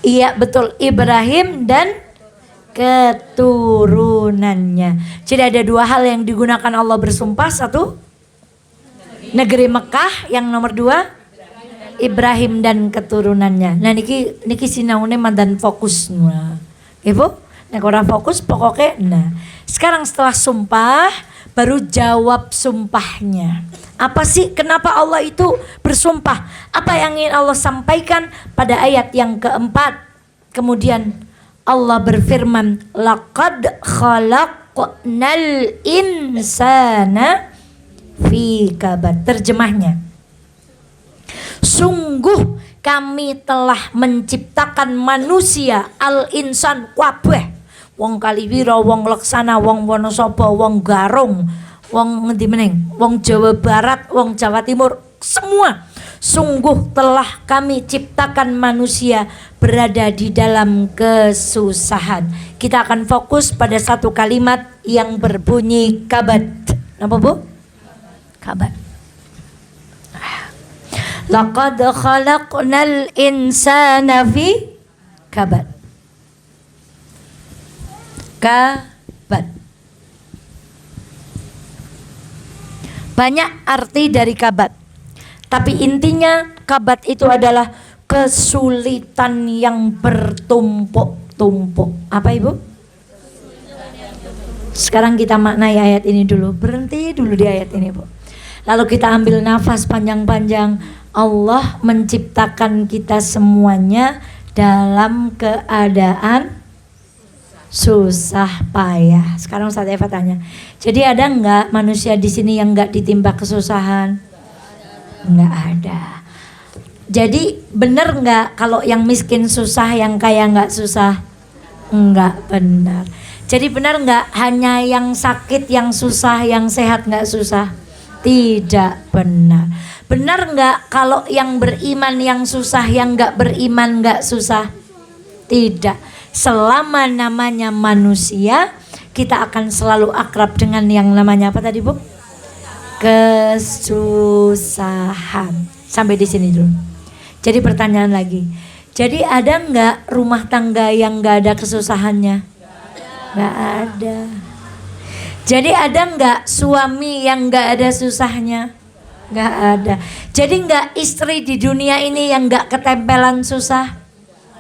Iya, betul. Ibrahim dan keturunannya. Jadi ada dua hal yang digunakan Allah bersumpah. Satu, negeri Mekah. Yang nomor dua, Ibrahim dan keturunannya. Nah niki sinaune mandan fokus. Nah, Ibu, nek ora fokus pokoknya. Nah, sekarang setelah sumpah baru jawab sumpahnya. Apa sih kenapa Allah itu bersumpah? Apa yang ingin Allah sampaikan pada ayat yang keempat? Kemudian Allah berfirman, laqad khalaqnal insana fi kabad. Terjemahnya, sungguh kami telah menciptakan manusia al-insan kabeh. Wong Kaliwira, wong Leksana, wong Wonosobo, wong Garung, wong ngendi meneng, wong Jawa Barat, wong Jawa Timur, semua. Sungguh telah kami ciptakan manusia berada di dalam kesusahan. Kita akan fokus pada satu kalimat yang berbunyi kabad. Apa, Bu? Kabad. Laqad khalaqnal insana fi kabad. Kabad. Banyak arti dari kabad. Tapi intinya kabad itu adalah kesulitan yang bertumpuk-tumpuk. Apa, Ibu? Sekarang kita maknai ayat ini dulu. Berhenti dulu di ayat ini, Bu. Lalu kita ambil nafas panjang-panjang. Allah menciptakan kita semuanya dalam keadaan susah payah. Sekarang Ustaz Eva tanya, jadi ada nggak manusia di sini yang nggak ditimpa kesusahan? Nggak ada. Jadi benar nggak kalau yang miskin susah, yang kaya nggak susah? Nggak benar. Jadi benar nggak hanya yang sakit yang susah, yang sehat nggak susah? Tidak benar. Benar nggak kalau yang beriman yang susah, yang nggak beriman nggak susah? Tidak. Selama namanya manusia, kita akan selalu akrab dengan yang namanya apa tadi, Bu? Kesusahan. Sampai di sini dulu. Jadi pertanyaan lagi. Jadi ada nggak rumah tangga yang nggak ada kesusahannya? Nggak ada. Jadi ada nggak suami yang nggak ada susahnya? Nggak ada. Jadi nggak istri di dunia ini yang nggak ketempelan susah?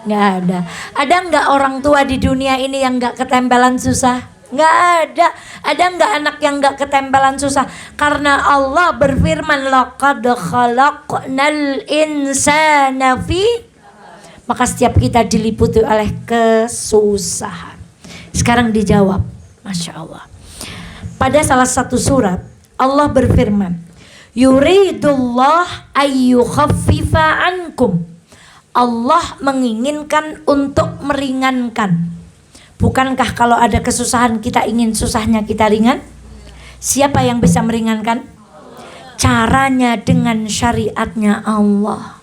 Nggak ada. Ada nggak orang tua di dunia ini yang nggak ketempelan susah? Nggak ada. Ada nggak anak yang nggak ketempelan susah? Karena Allah berfirman, laqad khalaqnal insana fi. Maka setiap kita diliputi oleh kesusahan. Sekarang dijawab, Masya Allah. Pada salah satu surat Allah berfirman, yuridullah ayyukhaffifa ankum. Allah menginginkan untuk meringankan. Bukankah kalau ada kesusahan kita ingin susahnya kita ringan? Siapa yang bisa meringankan? Caranya dengan syariatnya Allah.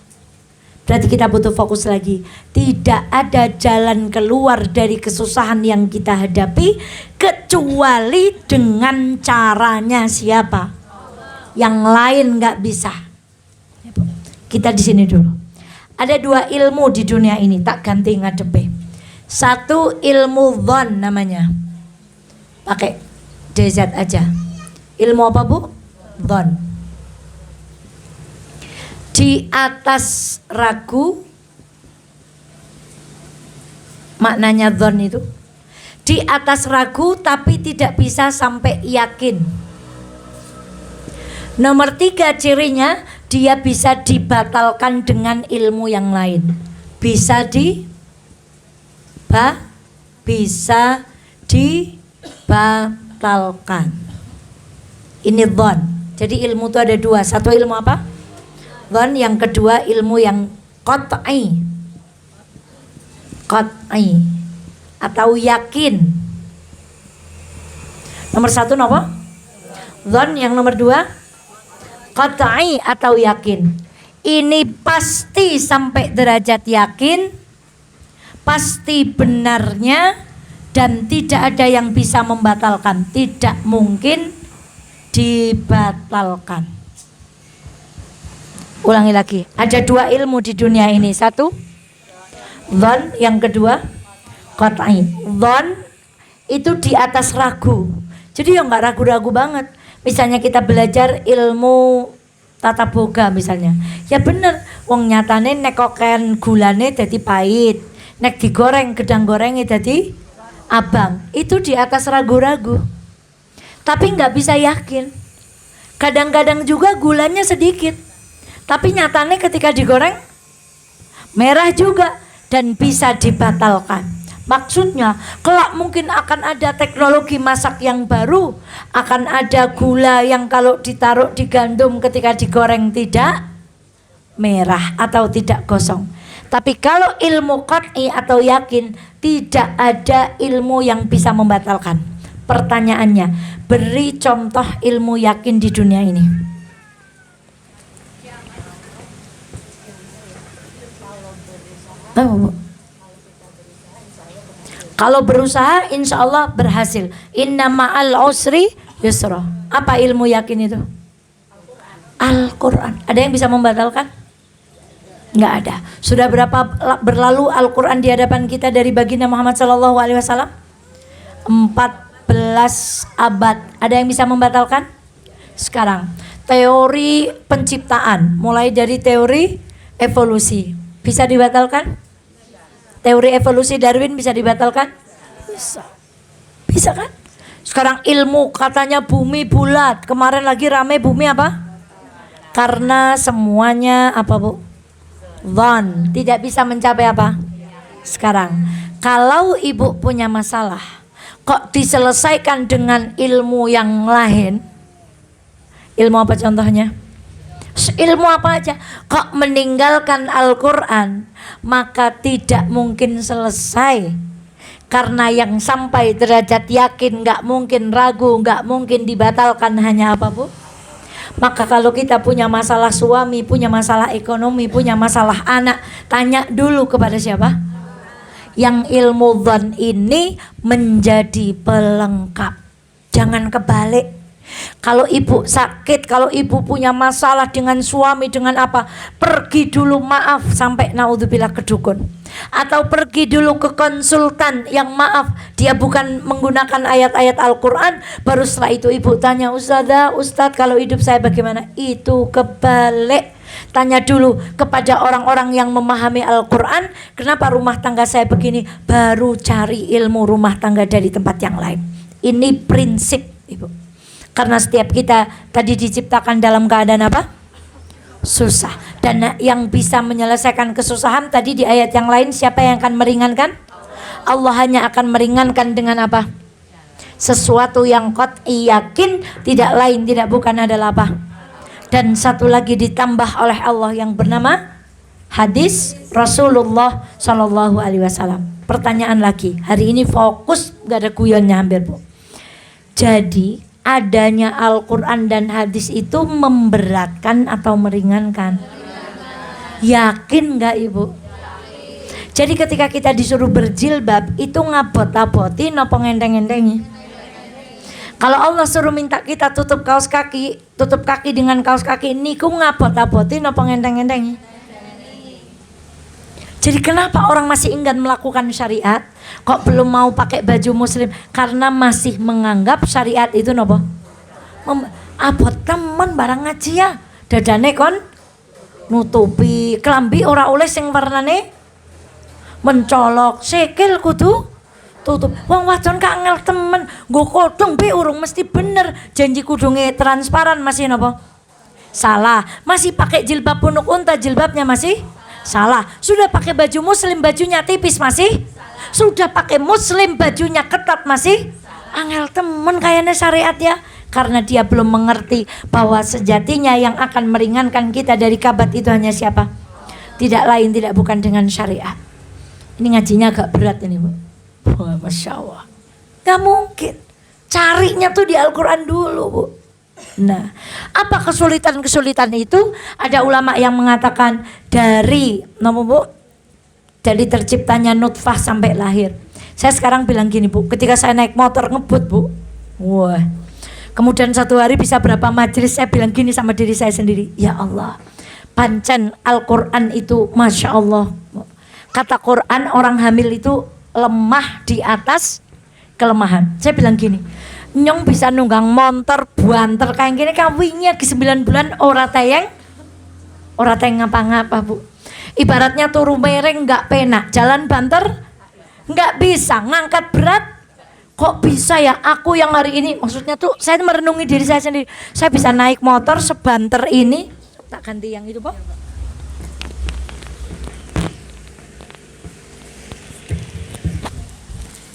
Berarti kita butuh fokus lagi. Tidak ada jalan keluar dari kesusahan yang kita hadapi kecuali dengan caranya siapa? Yang lain nggak bisa. Kita di sini dulu. Ada dua ilmu di dunia ini, tak ganti ngadepe. Satu ilmu dhon namanya. Pakai DZ aja. Ilmu apa, Bu? Dhon. Di atas ragu, maknanya dhon itu di atas ragu tapi tidak bisa sampai yakin. Nomor 3 cirinya, dia bisa dibatalkan dengan ilmu yang lain. Bisa dibatalkan. Ini dhon. Jadi ilmu itu ada dua. Satu ilmu apa? Dhon. Yang kedua ilmu yang qat'i. Qat'i atau yakin. Nomor satu apa? Dhon. Yang nomor dua qat'i atau yakin. Ini pasti sampai derajat yakin, pasti benarnya, dan tidak ada yang bisa membatalkan. Tidak mungkin dibatalkan. Ulangi lagi. Ada dua ilmu di dunia ini. Satu dhon, yang kedua qat'i. Dhon itu di atas ragu. Jadi ya nggak ragu-ragu banget. Misalnya kita belajar ilmu tata boga misalnya, ya bener, wong nyatane nek koken gulane dadi pahit, nek digoreng gedang gorengnya dadi abang. Itu di atas ragu-ragu, tapi nggak bisa yakin. Kadang-kadang juga gulanya sedikit, tapi nyatane ketika digoreng merah juga dan bisa dibatalkan. Maksudnya kelak mungkin akan ada teknologi masak yang baru, akan ada gula yang kalau ditaruh di gandum ketika digoreng tidak merah atau tidak gosong. Tapi kalau ilmu qat'i atau yakin, tidak ada ilmu yang bisa membatalkan. Pertanyaannya, beri contoh ilmu yakin di dunia ini. Kalau berusaha insya Allah berhasil. Inna ma'al usri yusra. Apa ilmu yakin itu? Al-Quran. Ada yang bisa membatalkan? Nggak ada. Sudah berapa berlalu Al-Quran di hadapan kita dari baginda Muhammad SAW? 14 abad. Ada yang bisa membatalkan? Sekarang teori penciptaan, mulai dari teori evolusi, bisa dibatalkan? Teori evolusi Darwin bisa dibatalkan? Bisa. Bisa kan? Sekarang ilmu katanya bumi bulat. Kemarin lagi rame bumi apa? Karena semuanya apa Bu? Dhon. Tidak bisa mencapai apa? Sekarang kalau ibu punya masalah, kok diselesaikan dengan ilmu yang lain? Ilmu apa contohnya? Ilmu apa aja, kok meninggalkan Al-Quran, maka tidak mungkin selesai. Karena yang sampai derajat yakin gak mungkin ragu, gak mungkin dibatalkan. Hanya apa Bu? Maka kalau kita punya masalah suami, punya masalah ekonomi, punya masalah anak, tanya dulu kepada siapa? Yang ilmu dhon ini menjadi pelengkap. Jangan kebalik. Kalau ibu sakit, kalau ibu punya masalah dengan suami, dengan apa, pergi dulu maaf sampai naudzubillah ke dukun, atau pergi dulu ke konsultan yang maaf dia bukan menggunakan ayat-ayat Al-Quran. Baru setelah itu ibu tanya, Ustazah, Ustadz kalau hidup saya bagaimana? Itu kebalik. Tanya dulu kepada orang-orang yang memahami Al-Quran, kenapa rumah tangga saya begini, baru cari ilmu rumah tangga dari tempat yang lain. Ini prinsip ibu. Karena setiap kita tadi diciptakan dalam keadaan apa? Susah. Dan yang bisa menyelesaikan kesusahan tadi di ayat yang lain, siapa yang akan meringankan? Allah hanya akan meringankan dengan apa? Sesuatu yang qat'i yakin, tidak lain tidak bukan adalah apa? Dan satu lagi ditambah oleh Allah yang bernama hadis Rasulullah SAW. Pertanyaan lagi, hari ini fokus, gak ada guyonnya hampir Bu. Jadi adanya Al-Quran dan hadis itu memberatkan atau meringankan? Yakin gak Ibu? Jadi ketika kita disuruh berjilbab, itu ngabot-aboti nopo ngendeng-ngendengi? Kalau Allah suruh minta kita tutup kaki dengan kaos kaki, niku ngabot-aboti nopo ngendeng-ngendengi? Jadi kenapa orang masih enggan melakukan syariat? Kok belum mau pakai baju muslim? Karena masih menganggap syariat itu nopo? Abot temen barang ngaji ya. Dadane kon nutupi, kelambi ora oleh sing warnane mencolok, sikil kudu tutup. Wong wadon kak ngel temen, nggo kodong be urung mesti bener. Janji kudunge transparan masih nopo? Salah. Masih pakai jilbab punuk unta, jilbabnya masih salah. Sudah pakai baju muslim, bajunya tipis masih Sudah pakai muslim, bajunya ketat, masih angel temen kayaknya syariat ya. Karena dia belum mengerti bahwa sejatinya yang akan meringankan kita dari kabat itu hanya siapa? Tidak lain, tidak bukan dengan syariat. Ini ngajinya agak berat ini, Bu. Wah, Masya Allah. Gak mungkin. Carinya tuh di Al-Quran dulu, Bu. Nah, apa kesulitan-kesulitan itu? Ada ulama yang mengatakan dari, Bu, dari terciptanya nutfah sampai lahir. Saya sekarang bilang gini, Bu, ketika saya naik motor ngebut, Bu, wah, kemudian satu hari bisa berapa majelis saya bilang gini sama diri saya sendiri, ya Allah, pancen Al-Quran itu Masya Allah. Kata Quran, orang hamil itu lemah di atas kelemahan. Saya bilang gini, nyong bisa nunggang motor buanter kayak gini kawinnya ke 9 bulan ora tayang ngapa-ngapa, Bu. Ibaratnya turu mereng nggak penak, jalan banter nggak bisa, ngangkat berat kok bisa ya aku yang hari ini. Maksudnya tuh saya merenungi diri saya sendiri, saya bisa naik motor sebanter ini. Tak ganti yang itu, Bu.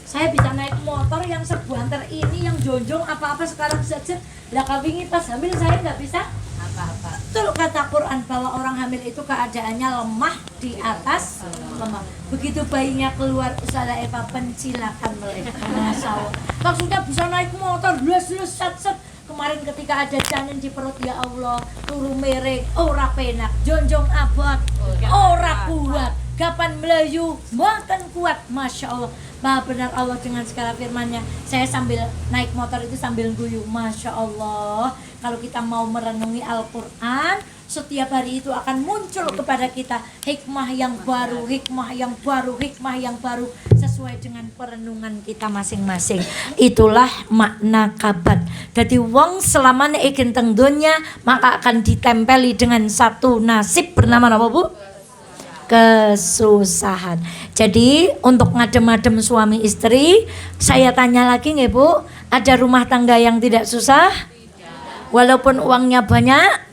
Saya bisa naik motor yang sebanter ini, yang jonjong apa-apa sekarang saja. Lah kawingi pas hamil saya nggak bisa apa-apa. Betul kata Quran bahwa orang hamil itu keadaannya lemah di atas lemah. Begitu bayinya keluar usaha Eva pencilakan meleleh. Masya Allah. Maksudnya bisa naik motor lus-lus sat-sat. Kemarin ketika ada janin di perut, ya Allah, turu merek, ora penak, jonjong abot, ora kuat, kapan melayu, makan kuat, Masya Allah. Maha benar Allah dengan segala firman-Nya. Saya sambil naik motor itu sambil guyu, Masya Allah. Kalau kita mau merenungi Al-Quran, setiap hari itu akan muncul kepada kita hikmah yang baru, hikmah yang baru, hikmah yang baru, sesuai dengan perenungan kita masing-masing. Itulah makna kabat. Jadi wong selamanya ingin teng dunya, maka akan ditempeli dengan satu nasib bernama apa, Bu? Kesusahan. Jadi untuk ngadem-adem suami istri, saya tanya lagi nggih, Bu, ada rumah tangga yang tidak susah? Walaupun uangnya banyak,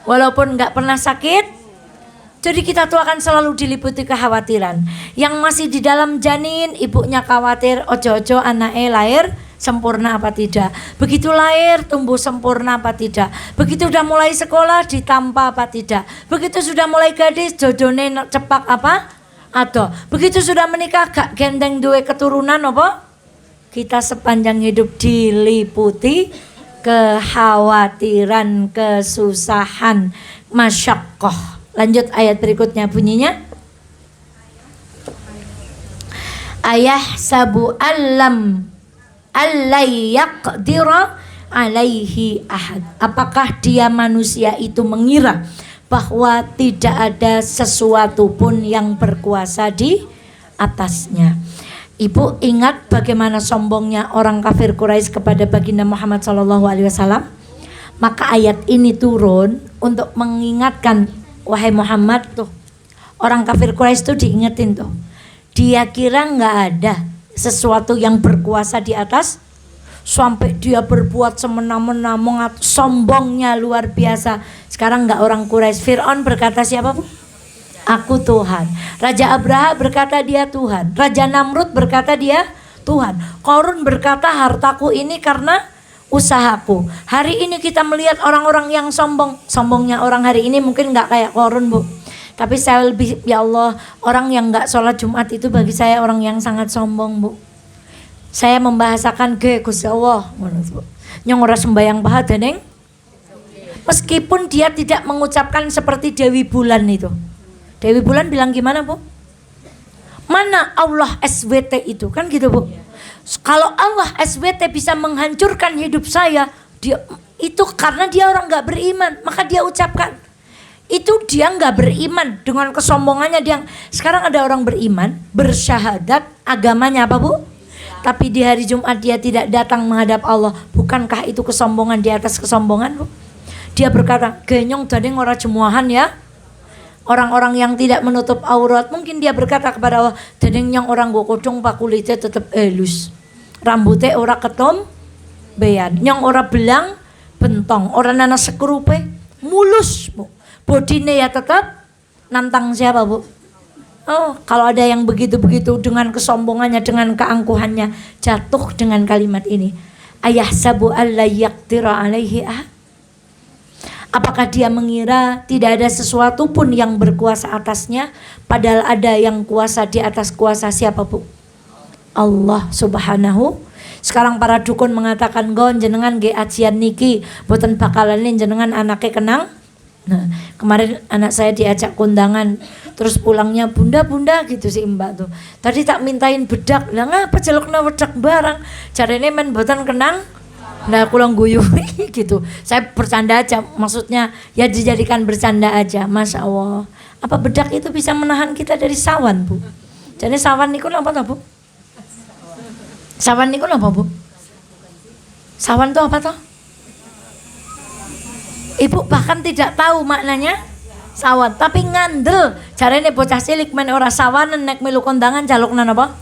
walaupun nggak pernah sakit. Jadi kita tuh akan selalu diliputi kekhawatiran. Yang masih di dalam janin, ibunya khawatir ojo-ojo anaknya lahir sempurna apa tidak. Begitu lahir tumbuh sempurna apa tidak. Begitu udah mulai sekolah ditampa apa tidak. Begitu sudah mulai gadis jodone cepak apa? Atau begitu sudah menikah gak gendeng duwe keturunan apa? Kita sepanjang hidup diliputi kekhawatiran, kesusahan, masyaqqah. Lanjut ayat berikutnya bunyinya. Ayah sabu alam allayyaqdira alaihi ahad. Apakah dia manusia itu mengira bahwa tidak ada sesuatu pun yang berkuasa di atasnya. Ibu ingat bagaimana sombongnya orang kafir Quraisy kepada baginda Muhammad SAW. Maka ayat ini turun untuk mengingatkan, wahai Muhammad, tuh orang kafir Quraisy tuh diingetin tuh. Dia kira nggak ada sesuatu yang berkuasa di atas, sampai dia berbuat semena-mena, sombongnya luar biasa. Sekarang nggak orang Quraisy, Fir'aun berkata siapa, Bu? Aku Tuhan. Raja Abraha berkata dia Tuhan. Raja Namrud berkata dia Tuhan. Korun berkata hartaku ini karena usahaku. Hari ini kita melihat orang-orang yang sombong. Sombongnya orang hari ini mungkin nggak kayak Korun, Bu. Tapi saya lebih, ya Allah, orang yang nggak sholat Jumat itu bagi saya orang yang sangat sombong, Bu. Saya membahasakan ke Gusti Allah, nyong ora sembayang paha deneng. Meskipun dia tidak mengucapkan seperti Dewi Bulan itu. Dewi Bulan bilang gimana, Bu? Mana Allah SWT itu, kan gitu, Bu. Kalau Allah SWT bisa menghancurkan hidup saya, dia itu karena dia orang nggak beriman, maka dia ucapkan. Itu dia nggak beriman dengan kesombongannya dia. Sekarang ada orang beriman, bersyahadat, agamanya apa, Bu? Tapi di hari Jumat dia tidak datang menghadap Allah. Bukankah itu kesombongan di atas kesombongan, Bu? Dia berkata, genyong dadeng ora jemuahan ya. Orang-orang yang tidak menutup aurat, mungkin dia berkata kepada Allah, dadeng nyong orang go kodong pak kulitnya tetap elus. Rambutnya ora ketom beyan, nyong ora belang bentong, ora nana sekrupe mulus, Bu. Bodine ya tetap nantang siapa, Bu? Oh, kalau ada yang begitu-begitu dengan kesombongannya, dengan keangkuhannya, jatuh dengan kalimat ini. Ayahsabu alla yaqdira alaihi ahad. Apakah dia mengira tidak ada sesuatu pun yang berkuasa atasnya, padahal ada yang kuasa di atas kuasa siapa, Bu? Allah Subhanahu. Sekarang para dukun mengatakan gon jenengan ge ajian niki boten bakalan jenengan anaknya kenang. Nah, kemarin anak saya diajak kondangan, terus pulangnya bunda gitu si mbak tuh. Tadi tak mintain bedak, lah ngapa celokna wedak barang. Jarene men boten kenang. Nah, kulang guyu gitu. Saya bercanda aja, maksudnya ya dijadikan bercanda aja. Masya Allah. Apa bedak itu bisa menahan kita dari sawan, Bu? Jadi sawan niku apa toh, Bu? Sawan niku apa, Bu? Sawan itu apa toh? Ibu bahkan tidak tahu maknanya sawan, tapi ngandel. Jarene bocah cilik men ora sawanen nek melu kondangan jalukna napa?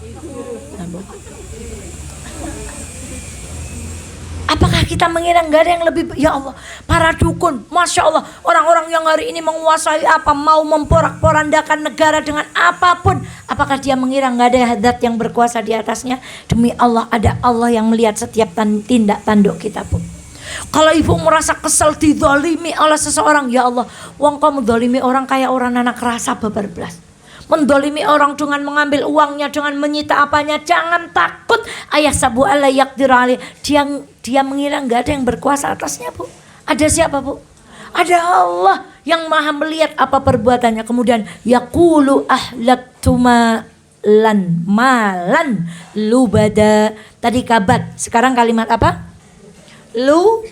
Apakah kita mengira nggak ada yang lebih? Ya Allah, para dukun, Masya Allah, orang-orang yang hari ini menguasai apa, mau memporak-porandakan negara dengan apapun. Apakah dia mengira nggak ada hadat yang berkuasa di atasnya? Demi Allah, ada Allah yang melihat setiap tindak tanduk kita, pun. Kalau ibu merasa kesel didolimi oleh seseorang, ya Allah, wong kamu dolimi orang kayak orang anak rasa beberbelas. Mendolimi orang dengan mengambil uangnya, dengan menyita apanya, jangan takut. Ayahsabu alla yaqdir alaihi. Dia mengira nggak ada yang berkuasa atasnya, Bu. Ada siapa, Bu? Ada Allah yang maha melihat apa perbuatannya. Kemudian yaqulu ahlaktu malan lubada. Tadi kabat, sekarang kalimat apa? Lubada.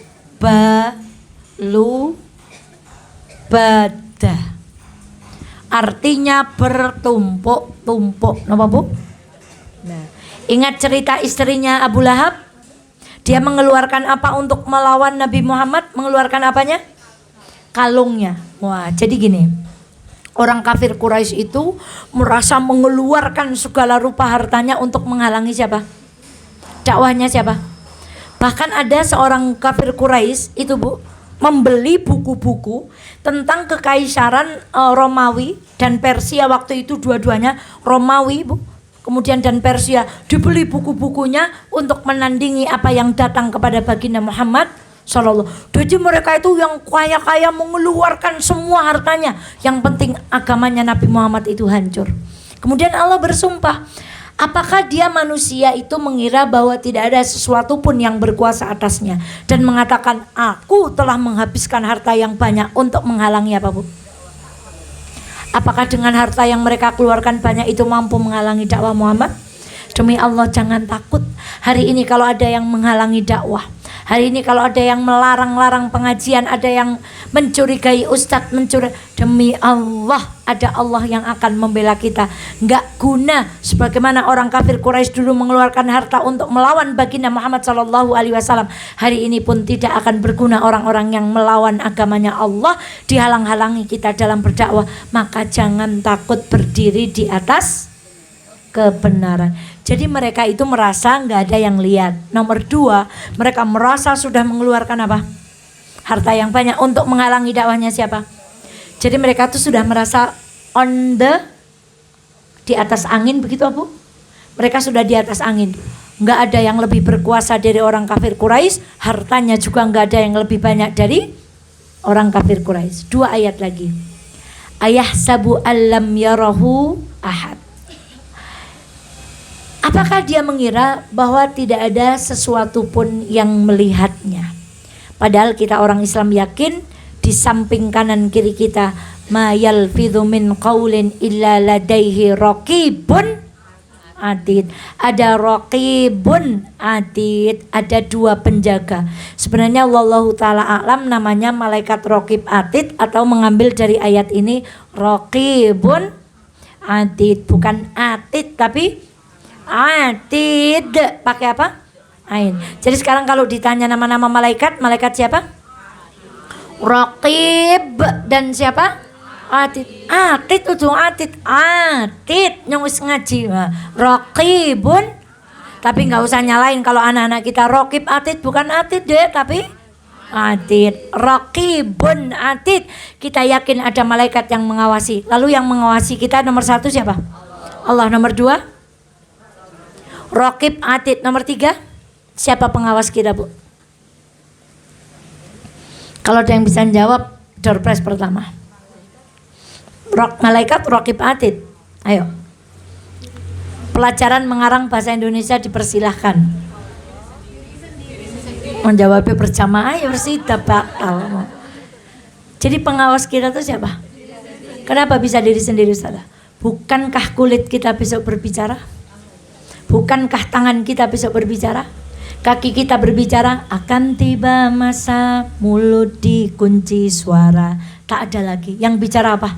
Artinya bertumpuk-tumpuk. Napa, Bu? Nah, ingat cerita istrinya Abu Lahab? Dia mengeluarkan apa untuk melawan Nabi Muhammad? Mengeluarkan apanya? Kalungnya. Wah, jadi gini. Orang kafir Quraisy itu merasa mengeluarkan segala rupa hartanya untuk menghalangi siapa? Dakwahnya siapa? Bahkan ada seorang kafir Quraisy itu, Bu, membeli buku-buku tentang kekaisaran Romawi dan Persia waktu itu, dua-duanya Romawi, Bu, kemudian dan Persia, dibeli buku-bukunya untuk menandingi apa yang datang kepada baginda Muhammad Sallallahu. Jadi mereka itu yang kaya-kaya mengeluarkan semua hartanya, yang penting agamanya Nabi Muhammad itu hancur. Kemudian Allah bersumpah, apakah dia manusia itu mengira bahwa tidak ada sesuatu pun yang berkuasa atasnya, dan mengatakan aku telah menghabiskan harta yang banyak untuk menghalangi apa, Bu? Apakah dengan harta yang mereka keluarkan banyak itu mampu menghalangi dakwah Muhammad? Demi Allah, jangan takut. Hari ini kalau ada yang menghalangi dakwah, hari ini kalau ada yang melarang-larang pengajian, ada yang mencurigai ustadz, demi Allah, ada Allah yang akan membela kita. Nggak guna sebagaimana orang kafir Quraisy dulu mengeluarkan harta untuk melawan baginda Muhammad Sallallahu Alaihi Wasallam. Hari ini pun tidak akan berguna orang-orang yang melawan agamanya Allah, dihalang-halangi kita dalam berdakwah. Maka jangan takut berdiri di atas kebenaran. Jadi mereka itu merasa nggak ada yang lihat. Nomor dua, mereka merasa sudah mengeluarkan apa? Harta yang banyak untuk menghalangi dakwahnya siapa? Jadi mereka tuh sudah merasa di atas angin, begitu, Bu? Mereka sudah di atas angin. Nggak ada yang lebih berkuasa dari orang kafir Quraisy, hartanya juga nggak ada yang lebih banyak dari orang kafir Quraisy. Dua ayat lagi. Ayahsabu allam yarahu ahad. Apakah dia mengira bahwa tidak ada sesuatu pun yang melihatnya? Padahal kita orang Islam yakin di samping kanan kiri kita, ma yalfidhu min qaulin illa ladaihi raqibun atid. Ada raqibun atid, ada dua penjaga. Sebenarnya wallahu taala a'lam namanya malaikat raqib atid, atau mengambil dari ayat ini raqibun atid, bukan atid tapi atid, pakai apa? Ain. Jadi sekarang kalau ditanya nama-nama malaikat, malaikat siapa? Raqib dan siapa? Atid. Atid itu atid. Atid yang wis ngaji. Raqibun. Tapi nggak usah nyalain kalau anak-anak kita raqib atid, bukan atid deh, tapi atid. Raqibun atid. Kita yakin ada malaikat yang mengawasi. Lalu yang mengawasi kita nomor 1 siapa? Allah. Nomor 2 Raqib atid. Nomor 3 siapa pengawas kita, Bu? Kalau ada yang bisa jawab, door prize pertama. Malaikat Raqib atid. Ayo. Pelajaran mengarang bahasa Indonesia dipersilahkan. Menjawabnya berjamaah ya tidak bakal. Jadi pengawas kita itu siapa? Kenapa bisa diri sendiri, Ustazah? Bukankah kulit kita besok berbicara? Bukankah tangan kita besok berbicara? Kaki kita berbicara, akan tiba masa mulut dikunci suara. Tak ada lagi. Yang bicara apa?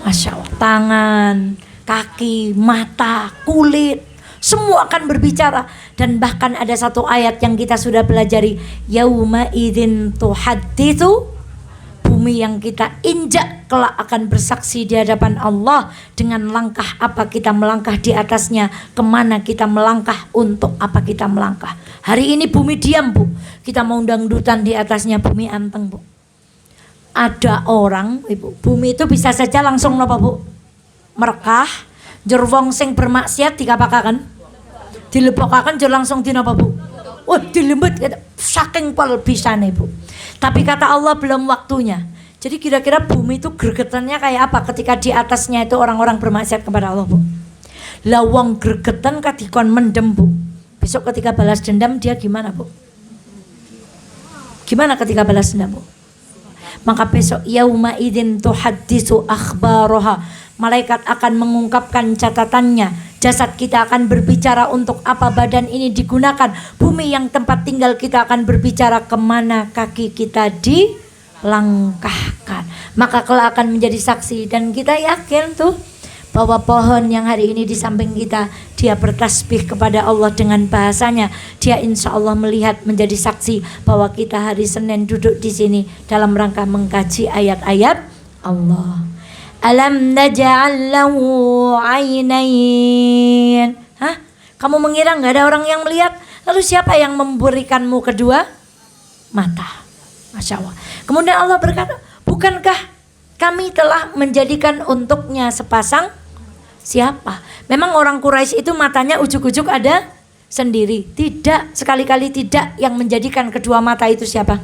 Masya Allah. Tangan, kaki, mata, kulit, semua akan berbicara. Dan bahkan ada satu ayat yang kita sudah pelajari. Yauma idzin tuhadditsu. Bumi yang kita injak kelak akan bersaksi di hadapan Allah dengan langkah apa kita melangkah di atasnya, kemana kita melangkah, untuk apa kita melangkah. Hari ini bumi diam, Bu. Kita mau dangdutan di atasnya, bumi anteng, Bu. Ada orang, Ibu, bumi itu bisa saja langsung napa, Bu? Merekah, jur wong sing bermaksiat dikapakaken, dilebokaken jur langsung dinapa, Bu? Oh, dilembet saking pol bisane, Bu. Tapi kata Allah belum waktunya. Jadi kira-kira bumi itu gregetannya kayak apa ketika di atasnya itu orang-orang bermaksiat kepada Allah, Bu? Lawang gregetan kadikon mendem, Bu. Besok ketika balas dendam dia gimana, Bu? Gimana ketika balas dendam, Bu? Maka besok yauma idzin tuhaddisu akhbaraha. Malaikat akan mengungkapkan catatannya. Jasad kita akan berbicara untuk apa badan ini digunakan. Bumi yang tempat tinggal kita akan berbicara kemana kaki kita dilangkahkan. Maka kelak akan menjadi saksi. Dan kita yakin tuh bahwa pohon yang hari ini di samping kita, dia bertasbih kepada Allah dengan bahasanya. Dia insya Allah melihat menjadi saksi bahwa kita hari Senin duduk di sini dalam rangka mengkaji ayat-ayat Allah. Alam naj'al lahu 'ainain. Hah? Kamu mengira enggak ada orang yang melihat? Lalu siapa yang memberikanmu kedua mata? Masya Allah. Kemudian Allah berkata, bukankah kami telah menjadikan untuknya sepasang siapa? Memang orang Quraisy itu matanya ujuk-ujuk ada sendiri. Tidak, sekali-kali tidak. Yang menjadikan kedua mata itu siapa?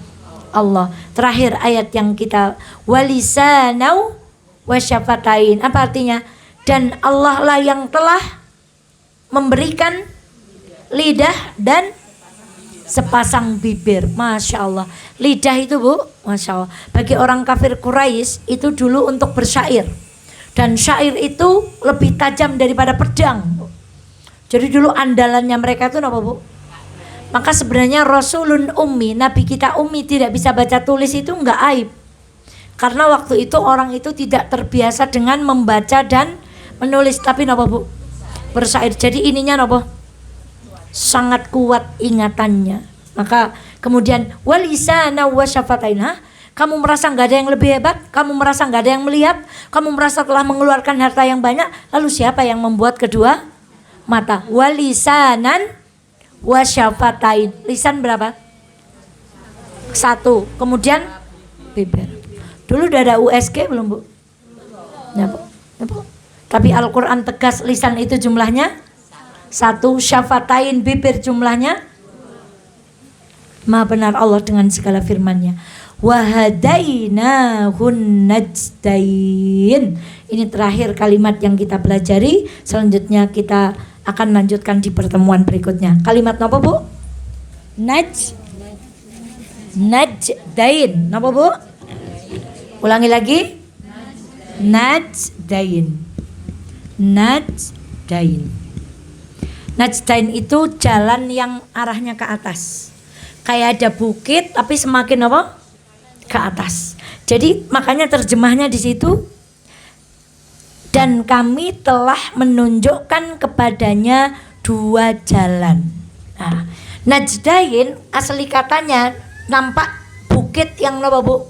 Allah. Terakhir ayat yang kita walisanau wasyafatain. Apa artinya? Dan Allah lah yang telah memberikan lidah dan sepasang bibir. Masya Allah. Lidah itu, Bu, Masya Allah, bagi orang kafir Quraisy itu dulu untuk bersyair. Dan syair itu lebih tajam daripada pedang. Jadi dulu andalannya mereka itu apa, Bu? Maka sebenarnya Rasulun ummi, Nabi kita ummi, tidak bisa baca tulis itu enggak aib. Karena waktu itu orang itu tidak terbiasa dengan membaca dan menulis. Tapi napa, Bu? Bersyair. Jadi ininya napa? Sangat kuat ingatannya. Maka kemudian walisana wasyafatain. Kamu merasa nggak ada yang lebih hebat? Kamu merasa nggak ada yang melihat? Kamu merasa telah mengeluarkan harta yang banyak? Lalu siapa yang membuat kedua mata? Walisanan wasyafatain. Lisan berapa? 1. Kemudian bibir. Dulu udah ada USG belum, Bu? Ya, Bu. Ya, Bu. Tapi Al-Quran tegas lisan itu jumlahnya 1, syafatain bibir jumlahnya. Maha benar Allah dengan segala firman-Nya. Wahadainahun najdain. Ini terakhir kalimat yang kita pelajari. Selanjutnya kita akan lanjutkan di pertemuan berikutnya. Kalimat apa, Bu? Najdain. Apa, Bu? Ulangi lagi. Najdain. Najdain itu jalan yang arahnya ke atas. Kayak ada bukit tapi semakin apa? Ke atas. Jadi makanya terjemahnya di situ. Dan kami telah menunjukkan kepadanya 2 jalan. Nah, Najdain asli katanya nampak bukit yang apa, Bu?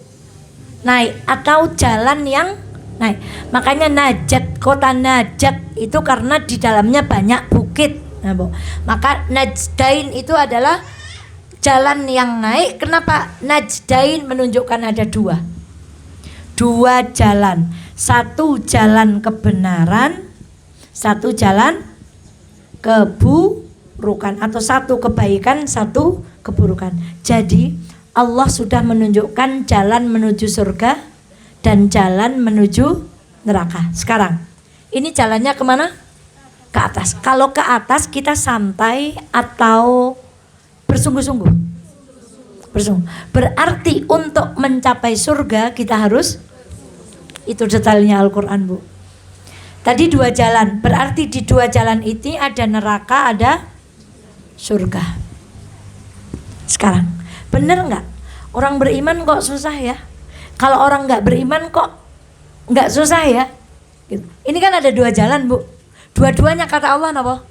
Naik atau jalan yang naik. Makanya Najat, kota Najat itu karena di dalamnya banyak bukit. Nah, Bu. Maka Najdain itu adalah jalan yang naik. Kenapa najdain menunjukkan ada dua jalan, satu jalan kebenaran, satu jalan keburukan, atau satu kebaikan, satu keburukan. Jadi Allah sudah menunjukkan jalan menuju surga dan jalan menuju neraka. Sekarang ini jalannya kemana? Ke atas. Kalau ke atas kita santai atau bersungguh-sungguh? Berarti untuk mencapai surga kita harus, itu detailnya Al-Quran, Bu. Tadi dua jalan, berarti di dua jalan ini ada neraka, ada surga. Sekarang bener nggak? Orang beriman kok susah ya? Kalau orang nggak beriman kok nggak susah ya? Gitu. Ini kan ada dua jalan, Bu. Dua-duanya kata Allah apa?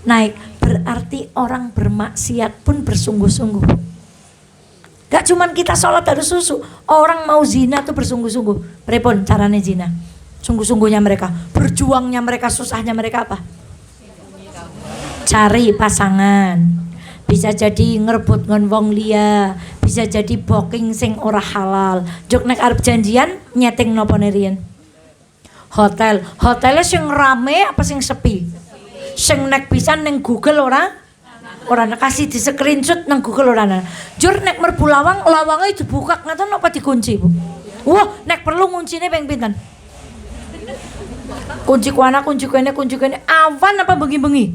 Naik. Berarti orang bermaksiat pun bersungguh-sungguh. Gak cuman kita sholat harus susu. Orang mau zina tuh bersungguh-sungguh. Prepon caranya zina? Sungguh-sungguhnya mereka, berjuangnya mereka, susahnya mereka apa? Cari pasangan. Bisa jadi ngerebut ngon wong liya, bisa jadi booking sing ora halal. Jok nek arep janjian nyeting nopo nerian? Hotelnya sing rame apa sing sepi? Sing nek bisa neng Google orang kasih di screenshot neng Google orang. Jur nek merbu lawangnya dibuka ngaton apa dikunci, Bu? Wah, nek perlu nguncine ping pinten? Kunci kuana, kunci kene, awan apa bengi-bengi?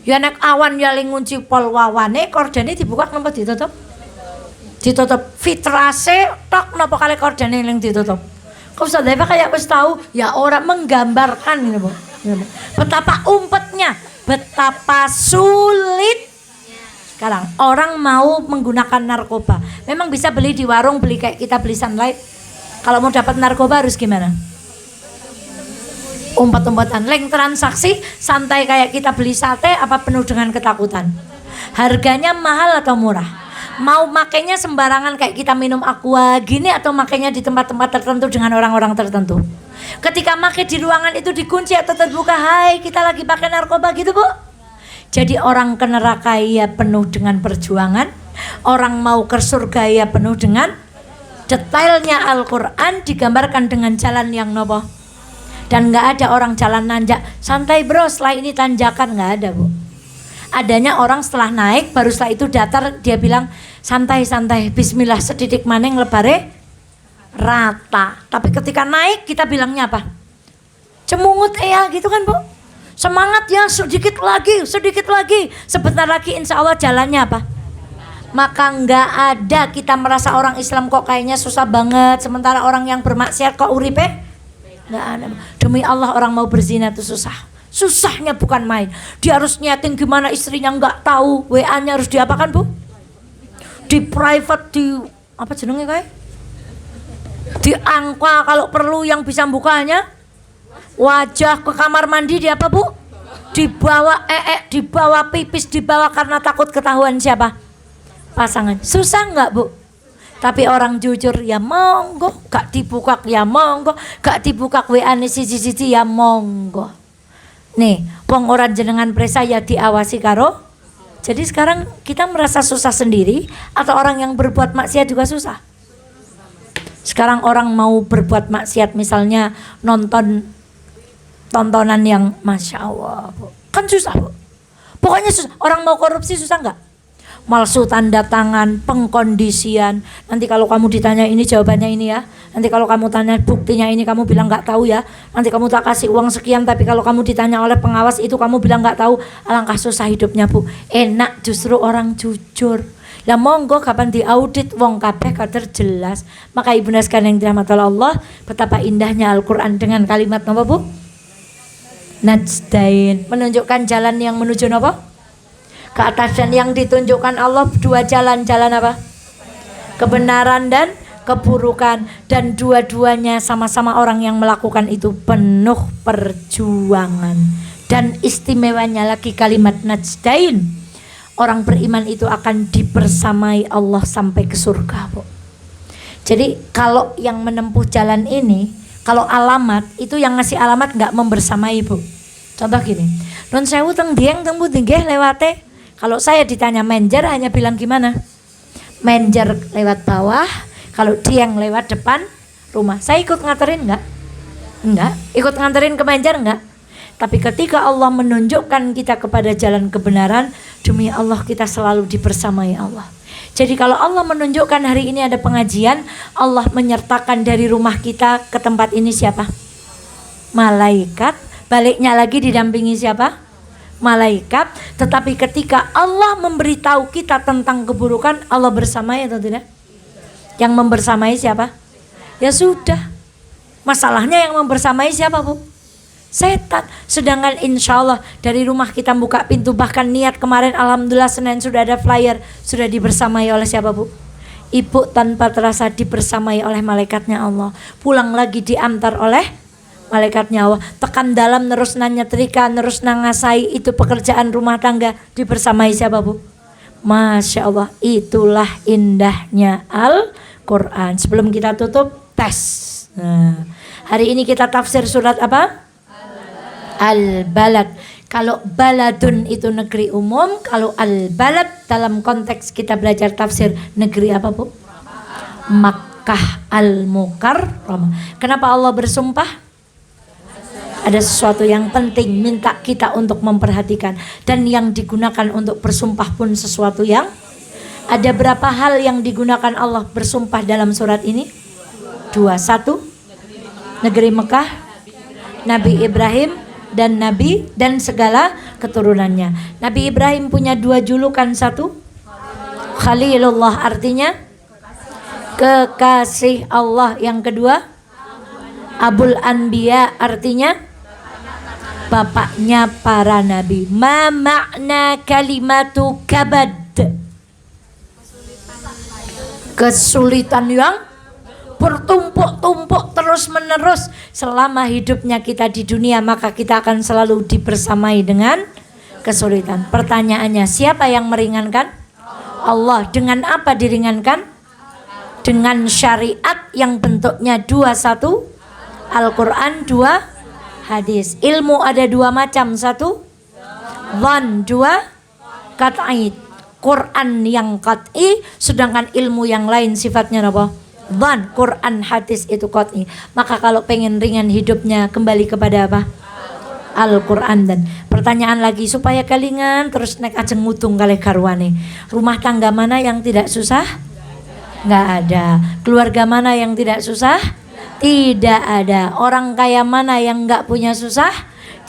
Ya nek awan ya ling ngunci pol wawane, kordane dibuka napa ditutup? Ditutup. Fitrase tok napa kali kordane ling ditutup? Kau sadar kayak wis tahu ya, orang menggambarkan gitu, Bu. Betapa umpetnya, betapa sulit. Sekarang orang mau menggunakan narkoba. Memang bisa beli di warung, beli kayak kita beli Sunlight. Kalau mau dapat narkoba harus gimana? Umpet-umpetan, link transaksi santai kayak kita beli sate apa penuh dengan ketakutan? Harganya mahal atau murah? Mau makainya sembarangan kayak kita minum aqua gini atau makainya di tempat-tempat tertentu dengan orang-orang tertentu? Ketika makai di ruangan itu dikunci atau terbuka, hai kita lagi pakai narkoba gitu, Bu. Jadi orang ke neraka ya penuh dengan perjuangan, orang mau ke surga ya penuh dengan detailnya. Al-Quran digambarkan dengan jalan yang nopo. Dan gak ada orang jalan nanjak, santai bro setelah ini tanjakan, gak ada, Bu. Adanya orang setelah naik, baru setelah itu datar, dia bilang santai-santai, bismillah sedidik maning lebare rata. Tapi ketika naik kita bilangnya apa? Cemungut ya gitu kan, Bu. Semangat ya, sedikit lagi, sebentar lagi insya Allah jalannya apa? Maka nggak ada kita merasa orang Islam kok kayaknya susah banget, sementara orang yang bermaksiat kok uripe nggak ada. Demi Allah orang mau berzina itu susah. Susahnya bukan main. Dia harus nyeting gimana istrinya nggak tahu, WA-nya harus diapakan, Bu? Di private, di apa jenenge kayak? Di angka kalau perlu yang bisa bukanya. Wajah ke kamar mandi di apa, Bu? Dibawa dibawa pipis, dibawa karena takut ketahuan siapa? Pasangan. Susah nggak, Bu? Tapi orang jujur ya monggo, gak dibuka ya monggo, gak dibuka WA-ne siji-siji ya monggo. Nih, wong ora jenengan presa ya diawasi karo. Jadi sekarang kita merasa susah sendiri atau orang yang berbuat maksiat juga susah? Sekarang orang mau berbuat maksiat misalnya nonton tontonan yang Masya Allah, Bu. Kan susah, Bu. Pokoknya susah. Orang mau korupsi susah nggak? Malsu tanda tangan, pengkondisian. Nanti kalau kamu ditanya ini jawabannya ini ya. Nanti kalau kamu tanya buktinya ini kamu bilang nggak tahu ya. Nanti kamu tak kasih uang sekian tapi kalau kamu ditanya oleh pengawas itu kamu bilang nggak tahu. Alangkah susah hidupnya, Bu. Enak justru orang jujur. Lah monggo kapan diaudit wong kabeh kader jelas. Maka Ibunda sekalian yang dirahmati Allah, betapa indahnya Al-Qur'an dengan kalimat napa, Bu? Najdain, menunjukkan jalan yang menuju napa? Ke atas. Dan yang ditunjukkan Allah dua jalan apa? Kebenaran dan keburukan, dan dua-duanya sama-sama orang yang melakukan itu penuh perjuangan. Dan istimewanya lagi kalimat najdain, orang beriman itu akan dipersamai Allah sampai ke surga, Bu. Jadi kalau yang menempuh jalan ini, kalau alamat itu yang ngasih alamat nggak membersamai, Bu. Contoh gini, nun sewu teng dieng teng pundi nggih lewate Kalau saya ditanya manajer hanya bilang gimana? Manajer lewat bawah, kalau dia yang lewat depan rumah. Saya ikut nganterin enggak? Enggak. Ikut nganterin ke manajer enggak? Tapi ketika Allah menunjukkan kita kepada jalan kebenaran, demi Allah kita selalu dibersamai Allah. Jadi kalau Allah menunjukkan hari ini ada pengajian, Allah menyertakan dari rumah kita ke tempat ini siapa? Malaikat. Baliknya lagi didampingi siapa? Malaikat. Tetapi ketika Allah memberitahu kita tentang keburukan, Allah bersamai atau tidak? Yang membersamai siapa? Ya sudah. Masalahnya yang membersamai siapa, Bu? Setan. Sedangkan insya Allah dari rumah kita buka pintu, bahkan niat kemarin alhamdulillah Senin sudah ada flyer, sudah dibersamai oleh siapa, Bu? Ibu tanpa terasa dibersamai oleh malaikatnya Allah. Pulang lagi diantar oleh malaikatnya Allah. Tekan dalam terus nyetrika, terus nangasai, itu pekerjaan rumah tangga dibersamai siapa, Bu? Masya Allah, itulah indahnya Al-Quran. Sebelum kita tutup, tes. Nah, hari ini kita tafsir surat apa? Al-Balad. Kalau baladun itu negeri umum, kalau al-balad dalam konteks kita belajar tafsir negeri apa, Bu? Makkah al-Mukarramah. Kenapa Allah bersumpah? Ada sesuatu yang penting minta kita untuk memperhatikan, dan yang digunakan untuk bersumpah pun sesuatu yang ada berapa hal yang digunakan Allah bersumpah dalam surat ini? 2. 1 negeri Mekah, Nabi Ibrahim dan Nabi dan segala keturunannya. Nabi Ibrahim punya 2 julukan. 1 Khalilullah, artinya kekasih Allah. Yang kedua Abul Anbiya, artinya bapaknya para nabi. Ma makna kalimatu kabad? Kesulitan yang bertumpuk-tumpuk terus menerus selama hidupnya kita di dunia, maka kita akan selalu dibersamai dengan kesulitan. Pertanyaannya, siapa yang meringankan? Allah. Dengan apa diringankan? Dengan syariat yang bentuknya 2. 1 Al-Quran, 2 hadis. Ilmu ada 2 macam. 1 dhan, 2 qat'i. Quran yang qat'i, sedangkan ilmu yang lain sifatnya apa? Dhan. Quran, hadis itu qat'i. Maka kalau pengen ringan hidupnya, kembali kepada apa? Al-Quran. Dan pertanyaan lagi, supaya kalingan terus naik ajeng ngutung kali karwane. Rumah tangga mana yang tidak susah? Nggak ada. Keluarga mana yang tidak susah? Tidak ada. Orang kaya mana yang nggak punya susah?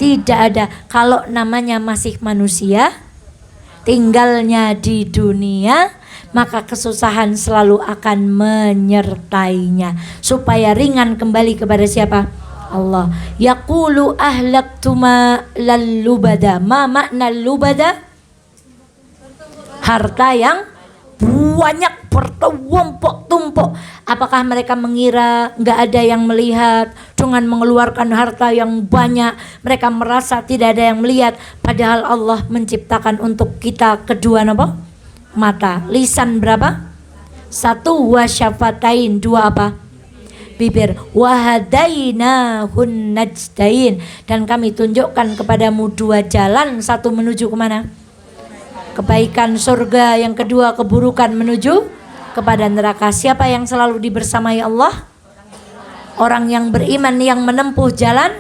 Tidak ada. Kalau namanya masih manusia, tinggalnya di dunia, maka kesusahan selalu akan menyertainya. Supaya ringan kembali kepada siapa? Allah. Yaqulu ahlaktu ma lallubada. Ma makna lubada? Harta yang banyak bertumpuk-tumpuk. Apakah mereka mengira nggak ada yang melihat dengan mengeluarkan harta yang banyak? Mereka merasa tidak ada yang melihat, padahal Allah menciptakan untuk kita kedua apa? Mata. Lisan berapa? 1 wasyafatain, 2 apa? Bibir. Wahadainahun najdain, dan kami tunjukkan kepadamu 2 jalan. 1 menuju kemana? Kebaikan surga, yang kedua keburukan menuju kepada neraka. Siapa yang selalu dibersamai Allah? Orang yang beriman yang menempuh jalan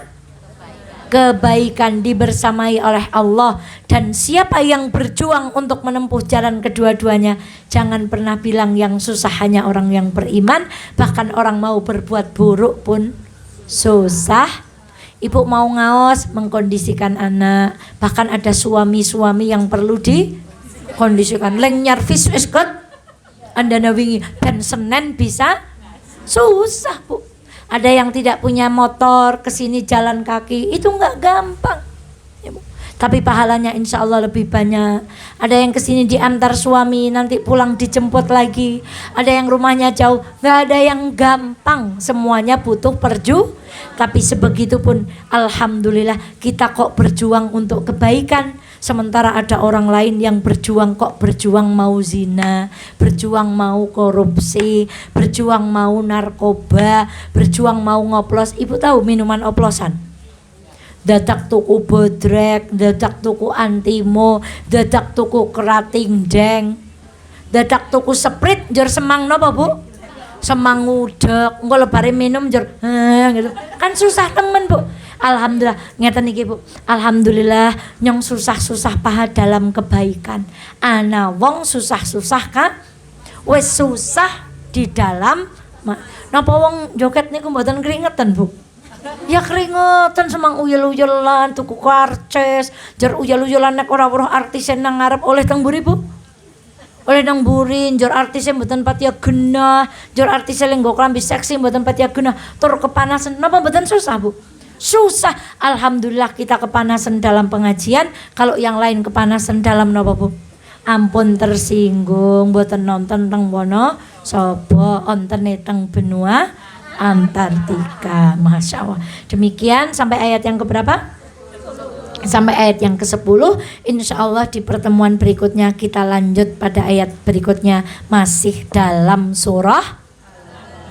kebaikan, dibersamai oleh Allah. Dan siapa yang berjuang untuk menempuh jalan kedua-duanya, jangan pernah bilang yang susah hanya orang yang beriman. Bahkan orang mau berbuat buruk pun susah. Ibu mau ngaos, mengkondisikan anak. Bahkan ada suami-suami yang perlu dikondisikan. Leng nyarvis wis kot Anda nawingi dan Senin bisa, susah, Bu. Ada yang tidak punya motor, kesini jalan kaki, itu nggak gampang, ya, Bu. Tapi pahalanya insya Allah lebih banyak. Ada yang kesini diantar suami, nanti pulang dijemput lagi. Ada yang rumahnya jauh, nggak ada yang gampang. Semuanya butuh tapi sebegitu pun alhamdulillah kita kok berjuang untuk kebaikan. Sementara ada orang lain yang berjuang mau zina, berjuang mau korupsi, berjuang mau narkoba, berjuang mau ngoplos. Ibu tahu minuman oplosan? dadak tuku bodrek, dadak tuku antimo, dadak tuku kerating deng, dadak tuku seprit njur semang napa Bu? Semang ngudek, engko lebare minum njur gitu. Kan susah temen Bu. Alhamdulillah ngeten iki Bu. Alhamdulillah nyong susah-susah paha dalam kebaikan. Ana wong susah-susah kan wis susah di dalam napa wong joget niku mboten keringetan Bu. Ya keringetan semang uyel-uyelan tuku karces, jer uyel-uyelan nek ora weruh artis nang ngarep oleh teng mburi Bu. Oleh nang mburi njur artise mboten pati genah, njur artise lenggo klambi seksi mboten pati genah, tur kepanasan napa mboten susah Bu? Susah. Alhamdulillah kita kepanasan dalam pengajian, kalau yang lain kepanasan dalam napa Bu? Ampun tersinggung mboten nonton teng wono sapa ontene teng benua Antartika. Masya Allah. Demikian sampai ayat yang keberapa? Sampai ayat yang ke-10. Insya Allah di pertemuan berikutnya kita lanjut pada ayat berikutnya, masih dalam surah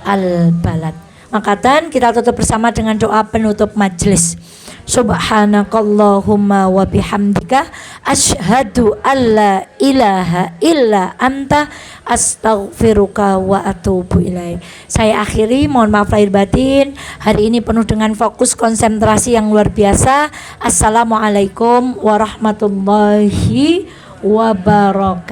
Al-Balad. Maka kita tutup bersama dengan doa penutup majelis. Subhanakallahumma wa bihamdika asyhadu alla ilaha illa anta astaghfiruka wa atubu ilaik. Saya akhiri, mohon maaf lahir batin. Hari ini penuh dengan fokus konsentrasi yang luar biasa. Assalamualaikum warahmatullahi wabarakatuh.